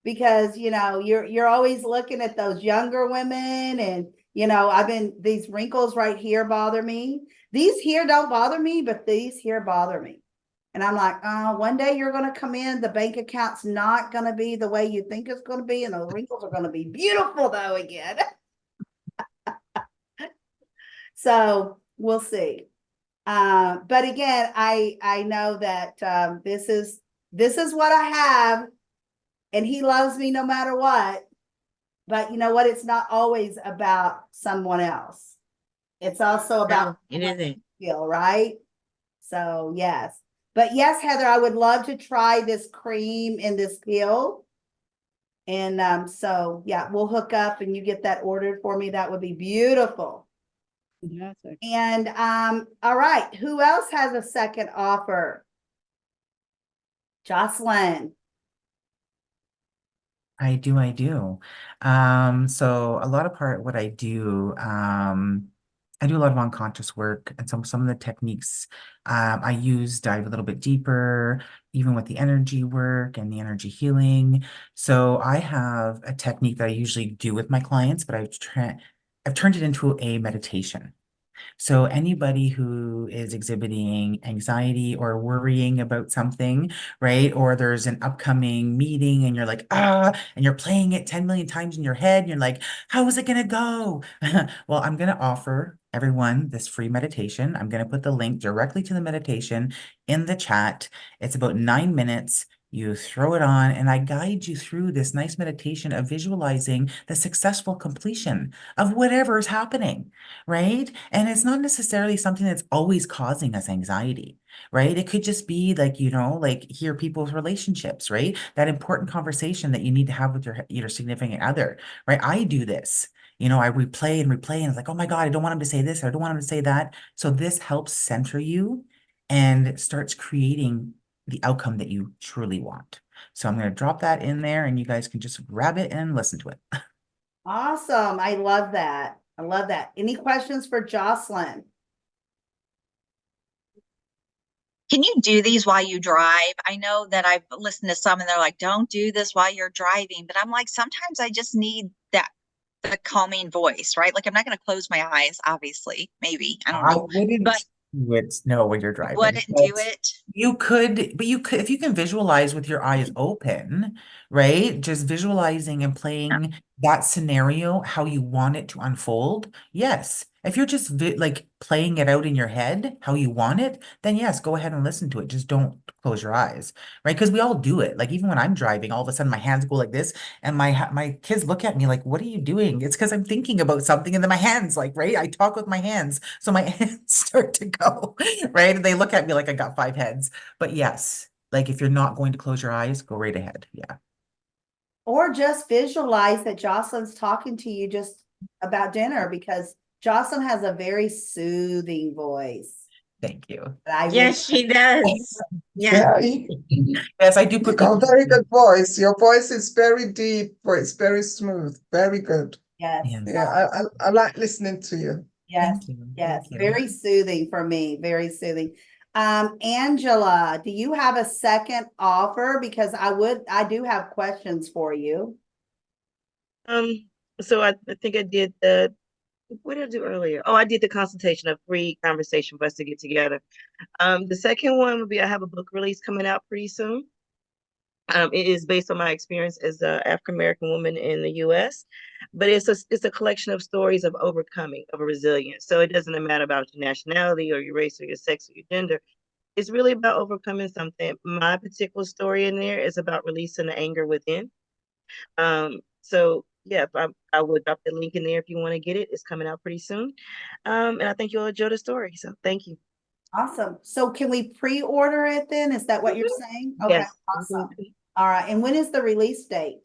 because, you know, you're always looking at those younger women and, you know, these wrinkles right here bother me. These here don't bother me, but these here bother me. And I'm like, oh, one day you're going to come in, the bank account's not going to be the way you think it's going to be. And those wrinkles are going to be beautiful though again. So we'll see. But again, I know that this is what I have, and he loves me no matter what. But you know what? It's not always about someone else. It's also about it isn't. feel, right? So yes. But yes, Heather, I would love to try this cream and this pill. And so yeah, we'll hook up and you get that ordered for me. That would be beautiful. Fantastic. And all right, who else has a second offer? Jocelyn. I do. So a lot of what I do, I do a lot of unconscious work, and some of the techniques I use dive a little bit deeper, even with the energy work and the energy healing. So I have a technique that I usually do with my clients, but I've turned it into a meditation. So anybody who is exhibiting anxiety or worrying about something, right? Or there's an upcoming meeting and you're like, and you're playing it 10 million times in your head and you're like, how is it going to go? Well, I'm going to offer everyone this free meditation. I'm going to put the link directly to the meditation in the chat. It's about 9 minutes. You throw it on, and I guide you through this nice meditation of visualizing the successful completion of whatever is happening, right? And it's not necessarily something that's always causing us anxiety, right? It could just be like, you know, like hear people's relationships, right? That important conversation that you need to have with your significant other, right? I do this. You know, I replay and it's like, oh my God, I don't want him to say this. I don't want him to say that. So this helps center you and starts creating the outcome that you truly want. So I'm going to drop that in there and you guys can just grab it and listen to it. Awesome. I love that. I love that. Any questions for Jocelyn? Can you do these while you drive? I know that I've listened to some and they're like, don't do this while you're driving. But I'm like, sometimes I just need the calming voice, right? Like I'm not going to close my eyes, obviously, maybe. I don't know. But No, when you're driving. wouldn't do it. You could, if you can visualize with your eyes open, right? Just visualizing and playing that scenario, how you want it to unfold. Yes. If you're just like playing it out in your head, how you want it, then yes, go ahead and listen to it. Just don't close your eyes, right? Because we all do it. Like even when I'm driving, all of a sudden my hands go like this and my kids look at me like, what are you doing? It's because I'm thinking about something and then my hands like, right? I talk with my hands. So my hands start to go, right? And they look at me like I got 5 heads. But yes, like if you're not going to close your eyes, go right ahead. Yeah. Or just visualize that Jocelyn's talking to you just about dinner because Jocelyn has a very soothing voice. Thank you. Yes, she does. Yeah. Yes, I do You put got a people. very good voice. Your voice is very deep, but it's very smooth. Very good. Yes. Yes. Yeah, I like listening to you. Yes. Thank you. Yes. Thank you. Very soothing for me. Very soothing. Angela, do you have a second offer? Because I do have questions for you. So I think I did what did I do earlier? Oh, I did the consultation, a free conversation for us to get together. The second one would be I have a book release coming out pretty soon. It is based on my experience as an African American woman in the U.S., but it's a collection of stories of overcoming, of resilience. So it doesn't matter about your nationality or your race or your sex or your gender. It's really about overcoming something. My particular story in there is about releasing the anger within. So yeah, I would drop the link in there if you want to get it. It's coming out pretty soon. And I think you'll enjoy the story. So thank you. Awesome. So can we pre-order it then? Is that what you're saying? Okay, Yes. awesome. All right. And when is the release date?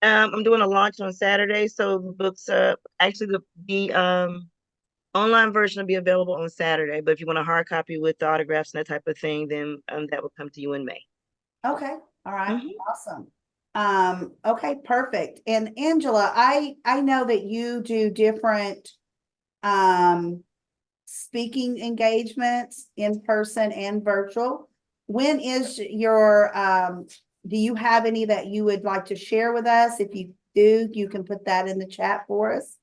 I'm doing a launch on Saturday, so the books actually the online version will be available on Saturday. But if you want a hard copy with the autographs and that type of thing, then that will come to you in May. Okay. All right. Mhm. Awesome. Okay, perfect. And Angela, I know that you do different speaking engagements in person and virtual. When is your do you have any that you would like to share with us? If you do, you can put that in the chat for us.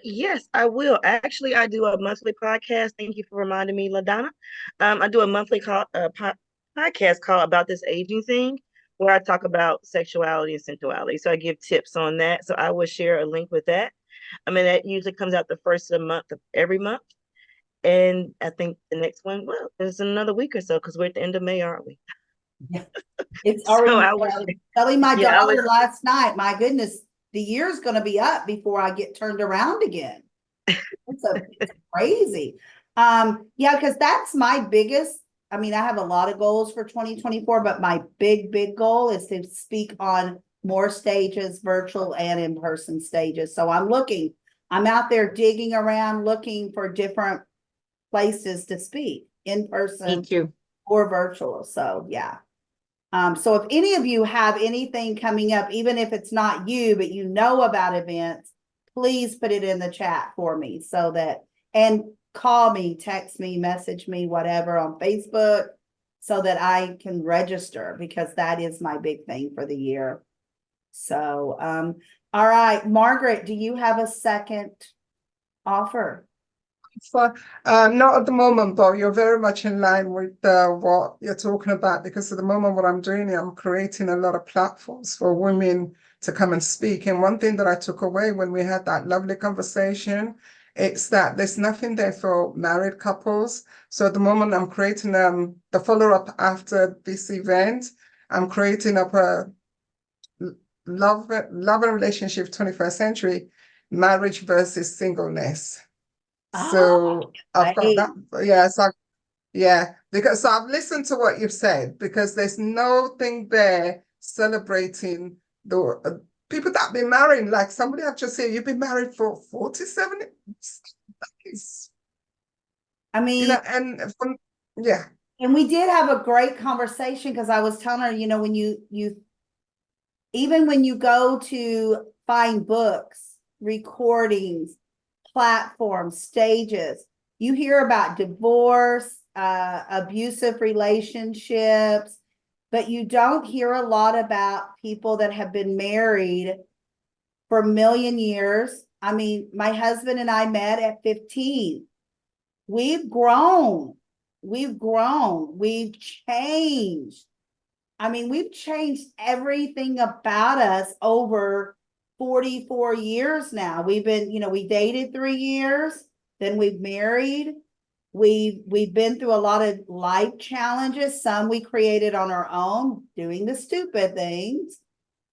Yes, I will. Actually, I do a monthly podcast. Thank you for reminding me, LaDonna. I do a monthly podcast called About This Aging Thing, where I talk about sexuality and sensuality. So I give tips on that. So I will share a link with that. I mean, that usually comes out the first of the month of every month. And I think the next one, well, there's another week or so because we're at the end of May, aren't we? Yeah. It's So already I was, telling my yeah, daughter last night, my goodness, the year's going to be up before I get turned around again. It's crazy. Yeah, because that's my biggest, I mean, I have a lot of goals for 2024, but my big goal is to speak on more stages, virtual and in-person stages. So I'm out there digging around, looking for different places to speak in Me person too. or virtual. So yeah. So if any of you have anything coming up, even if it's not you, but you know about events, please put it in the chat for me so that, and call me, text me, message me, whatever on Facebook so that I can register because that is my big thing for the year. So, all right, Margaret, do you have a second offer? So, not at the moment, but you're very much in line with what you're talking about, because at the moment, what I'm doing, I'm creating a lot of platforms for women to come and speak. And one thing that I took away when we had that lovely conversation, it's that there's nothing there for married couples. So at the moment, I'm creating the follow-up after this event. I'm creating up a love and relationship 21st century, marriage versus singleness. So I've got that. Yeah, so because so I've listened to what you've said, because there's nothing there celebrating the people that have been married. Like somebody I've just said, you've been married for 47 years. That is, I mean, and from, yeah. and we did have a great conversation because I was telling her, when you even when you go to find books, recordings, platforms, stages, you hear about divorce, abusive relationships, but you don't hear a lot about people that have been married for a million years. I mean, my husband and I met at 15. We've grown. We've changed. I mean, we've changed everything about us over 44 years now. We've been, we dated 3 years, then we've married. We've been through a lot of life challenges. Some we created on our own, doing the stupid things.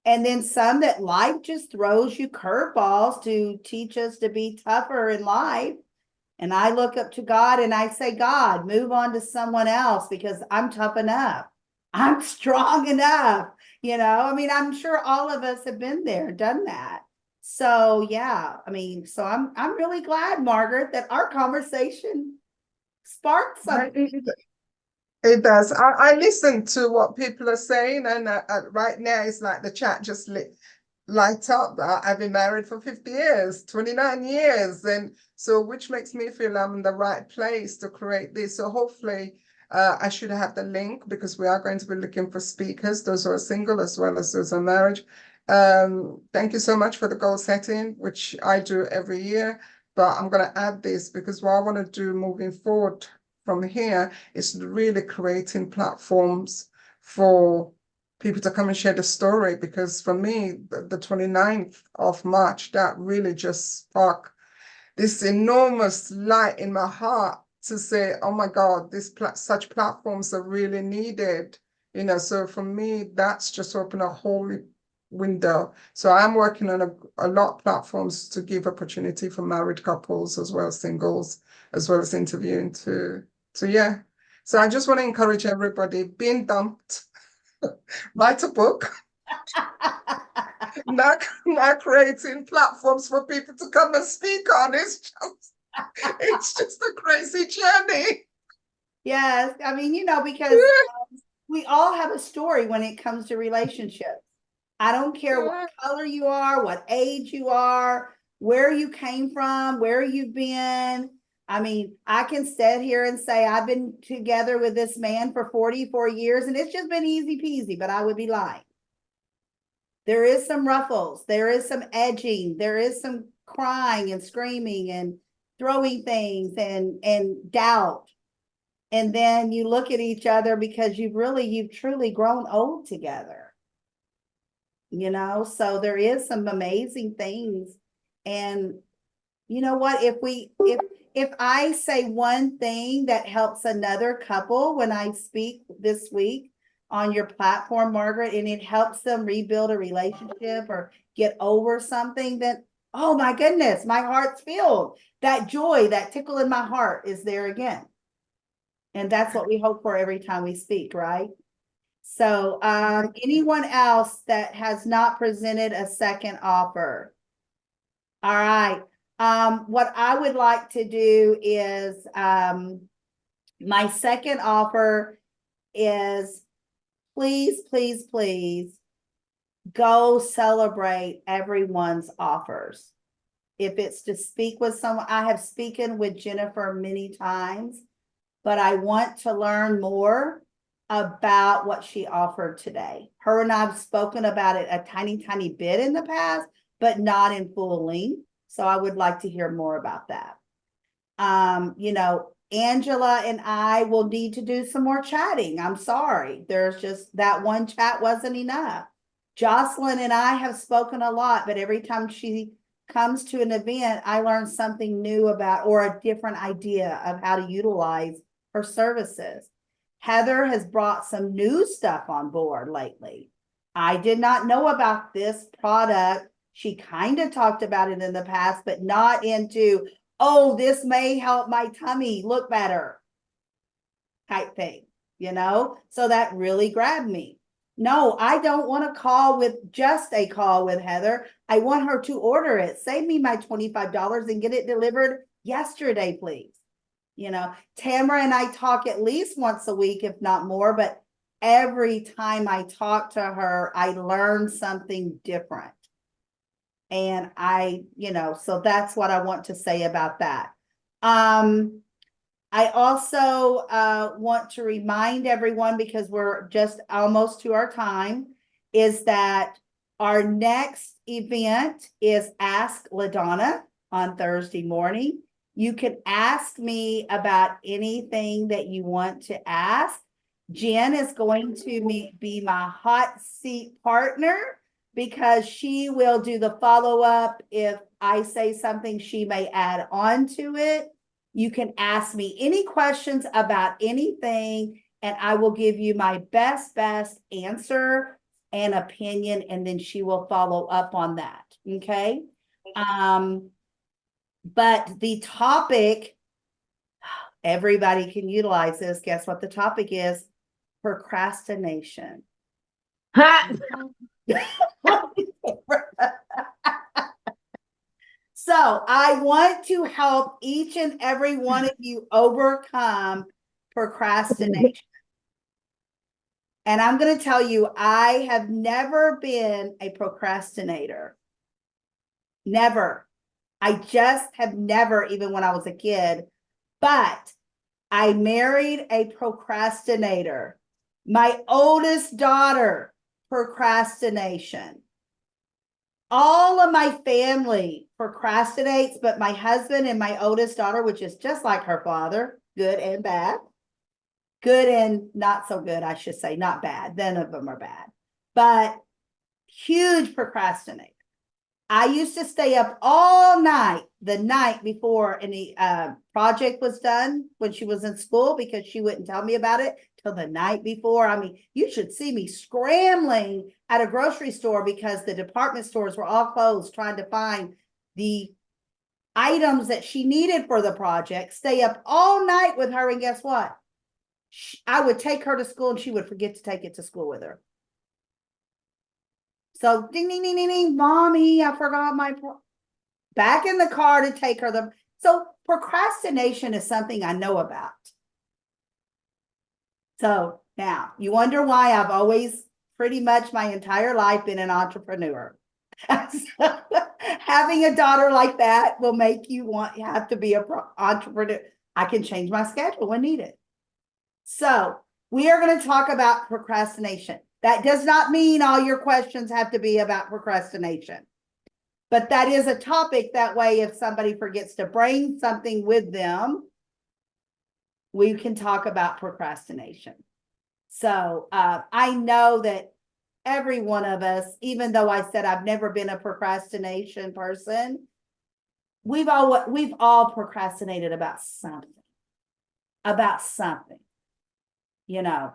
And then some that life just throws you curveballs to teach us to be tougher in life. And I look up to God and I say, God, move on to someone else because I'm tough enough. I'm strong enough. I mean, I'm sure all of us have been there, done that. So yeah, I mean, so I'm really glad, Margaret, that our conversation sparked something. It does. I listen to what people are saying, and right now it's like the chat just light up. I've been married for 50 years, 29 years, and so which makes me feel I'm in the right place to create this. So hopefully I should have the link, because we are going to be looking for speakers, those who are single as well as those who are married. Thank you so much for the goal setting, which I do every year. But I'm going to add this because what I want to do moving forward from here is really creating platforms for people to come and share the story. Because for me, the 29th of March, that really just sparked this enormous light in my heart to say, oh my God, such platforms are really needed. You know, so for me, that's just opened a whole window. So I'm working on a lot of platforms to give opportunity for married couples as well as singles, as well as interviewing to yeah. So I just want to encourage everybody, being dumped, write a book, not creating platforms for people to come and speak on. It's just a crazy journey. Yes, I mean, because we all have a story when it comes to relationships. I don't care what color you are, what age you are, where you came from, where you've been. I mean, I can sit here and say I've been together with this man for 44 years and it's just been easy peasy, but I would be lying. There is some ruffles, there is some edging, there is some crying and screaming and throwing things and doubt. And then you look at each other because you've truly grown old together. So there is some amazing things. And you know what, if I say one thing that helps another couple when I speak this week on your platform, Margaret, and it helps them rebuild a relationship or get over something, then oh my goodness, my heart's filled. That joy, that tickle in my heart is there again. And that's what we hope for every time we speak, right? So anyone else that has not presented a second offer? All right. What I would like to do is my second offer is please, please, please go celebrate everyone's offers. If it's to speak with someone, I have spoken with Jennifer many times, but I want to learn more about what she offered today. Her and I've spoken about it a tiny, tiny bit in the past, but not in full length. So I would like to hear more about that. Angela and I will need to do some more chatting. I'm sorry. There's just that one chat wasn't enough. Jocelyn and I have spoken a lot, but every time she comes to an event, I learn something new about or a different idea of how to utilize her services. Heather has brought some new stuff on board lately. I did not know about this product. She kind of talked about it in the past, but not into, oh, this may help my tummy look better type thing, So that really grabbed me. No, I don't want a call with Heather. I want her to order it. Save me my $25 and get it delivered yesterday, please. Tamara and I talk at least once a week, if not more, but every time I talk to her, I learn something different. And so that's what I want to say about that. I also want to remind everyone, because we're just almost to our time, is that our next event is Ask LaDonna on Thursday morning. You can ask me about anything that you want to ask. Jen is going to be my hot seat partner because she will do the follow-up. If I say something, she may add on to it. You can ask me any questions about anything, and I will give you my best answer and opinion, and then she will follow up on that. Okay. But the topic, everybody can utilize this. Guess what the topic is? Procrastination. So I want to help each and every one of you overcome procrastination. And I'm going to tell you, I have never been a procrastinator. Never. I just have never, even when I was a kid. But I married a procrastinator. My oldest daughter, procrastination. all of my family procrastinates, but my husband and my oldest daughter, which is just like her father, good and bad, good and not so good, I should say, not bad. None of them are bad, but huge procrastinator. I used to stay up all night the night before any project was done when she was in school because she wouldn't tell me about it till the night before. I mean, you should see me scrambling at a grocery store because the department stores were all closed, trying to find the items that she needed for the project, stay up all night with her. And guess what? I would take her to school and she would forget to take it to school with her. So ding, ding, ding, ding, ding, mommy, I forgot my back in the car to take her. So procrastination is something I know about. So now you wonder why I've always pretty much my entire life been an entrepreneur. Having a daughter like that will make you have to be an entrepreneur. I can change my schedule when needed. So we are going to talk about procrastination. That does not mean all your questions have to be about procrastination. But that is a topic that way if somebody forgets to bring something with them, we can talk about procrastination. So I know that every one of us, even though I said I've never been a procrastination person, we've all procrastinated about something,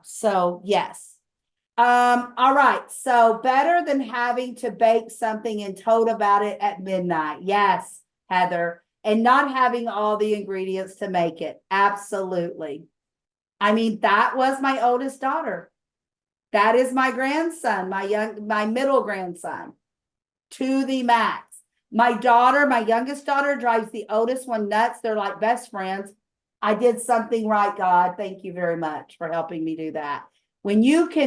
so yes. All right. So better than having to bake something and told about it at midnight. Yes, Heather. And not having all the ingredients to make it. Absolutely. I mean, that was my oldest daughter. That is my grandson, my middle grandson, to the max. My youngest daughter drives the oldest one nuts. They're like best friends. I did something right, God. Thank you very much for helping me do that. When you have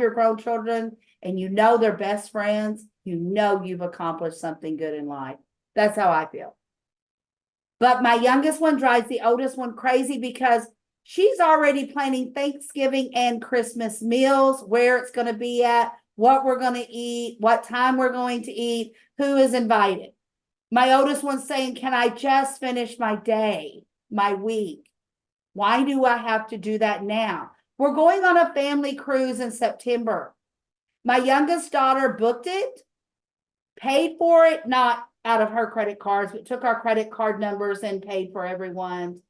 your grown children and you know they're best friends, you know you've accomplished something good in life. That's how I feel. But my youngest one drives the oldest one crazy because she's already planning Thanksgiving and Christmas meals, where it's going to be at, what we're going to eat, what time we're going to eat, who is invited. My oldest one's saying, can I just finish my day, my week? Why do I have to do that now? We're going on a family cruise in September. My youngest daughter booked it, paid for it, not out of her credit cards, but took our credit card numbers and paid for everyone's.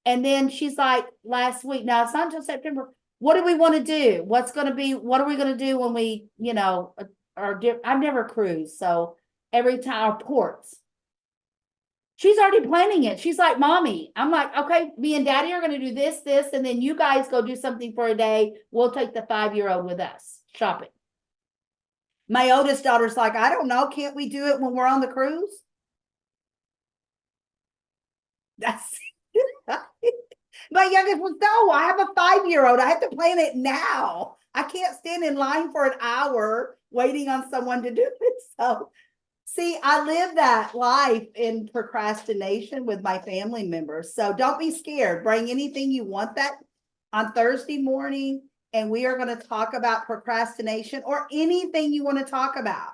And then she's like, last week, now it's not until September. What do we want to do? What are we going to do when we, I've never cruised. So every time our ports, she's already planning it. She's like, mommy, I'm like, okay, me and daddy are going to do this, and then you guys go do something for a day. We'll take the 5-year-old with us shopping. My oldest daughter's like, I don't know. Can't we do it when we're on the cruise? That's my youngest was, no, I have a 5-year-old. I have to plan it now. I can't stand in line for an hour waiting on someone to do it. So see, I live that life in procrastination with my family members. So don't be scared. Bring anything you want that on Thursday morning. And we are going to talk about procrastination or anything you want to talk about.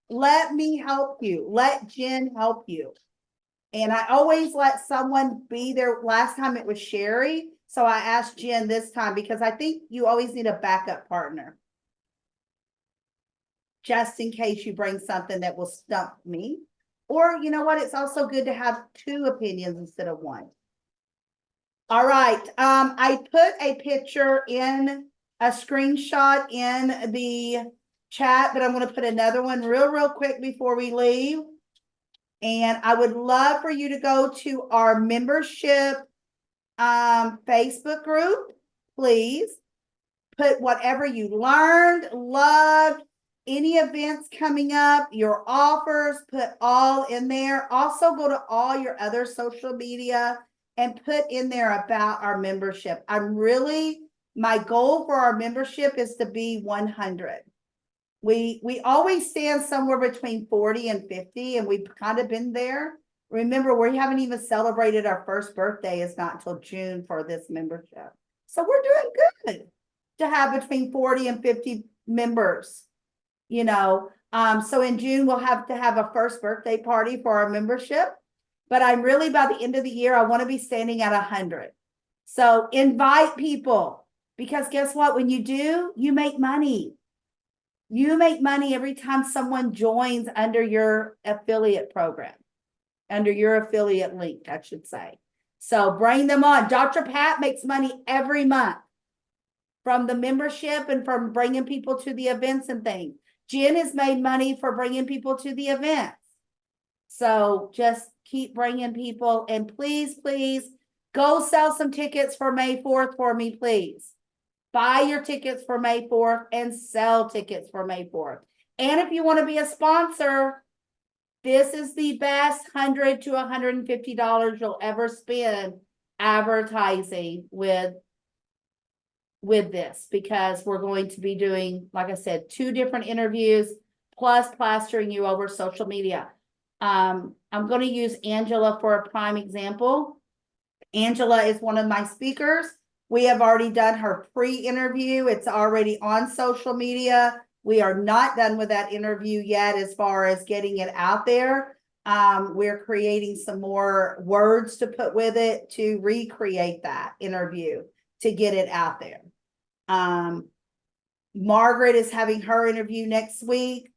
Let me help you. Let Jen help you. And I always let someone be there. Last time it was Sherry. So I asked Jen this time because I think you always need a backup partner. Just in case you bring something that will stump me. Or you know what? It's also good to have 2 opinions instead of 1. All right. I put a picture in a screenshot in the chat, but I'm going to put another one real quick before we leave. And I would love for you to go to our membership Facebook group, please. Put whatever you learned, loved, any events coming up, your offers, put all in there. Also go to all your other social media and put in there about our membership. My goal for our membership is to be 100. We always stand somewhere between 40 and 50, and we've kind of been there. Remember, we haven't even celebrated our first birthday. It's not until June for this membership. So we're doing good to have between 40 and 50 members. So in June, we'll have to have a first birthday party for our membership. But I'm really, by the end of the year, I want to be standing at 100. So invite people, because guess what? When you do, you make money. You make money every time someone joins under your affiliate program, under your affiliate link, I should say. So bring them on. Dr. Pat makes money every month from the membership and from bringing people to the events and things. Jen has made money for bringing people to the events. So just keep bringing people, and please, please go sell some tickets for May 4th for me, please. Buy your tickets for May 4th and sell tickets for May 4th. And if you want to be a sponsor, this is the best $100 to $150 you'll ever spend advertising with this, because we're going to be doing, like I said, 2 different interviews plus plastering you over social media. I'm going to use Angela for a prime example. Angela is one of my speakers. We have already done her pre-interview. It's already on social media. We are not done with that interview yet as far as getting it out there. We're creating some more words to put with it to recreate that interview to get it out there. Margaret is having her interview next week.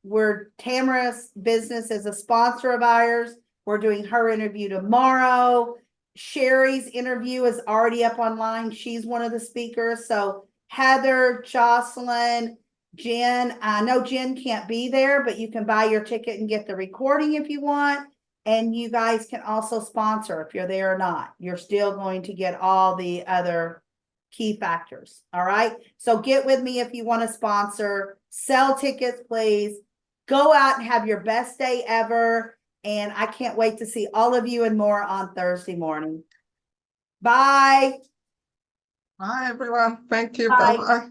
Tamara's business is a sponsor of ours. We're doing her interview tomorrow. Sherry's interview is already up online. She's one of the speakers. So Heather, Jocelyn, Jen, I know Jen can't be there, but you can buy your ticket and get the recording if you want. And you guys can also sponsor if you're there or not. You're still going to get all the other key factors. All right. So get with me if you want to sponsor. Sell tickets, please. Go out and have your best day ever. And I can't wait to see all of you and more on Thursday morning. Bye. Bye, everyone. Thank you. Bye. Bye-bye.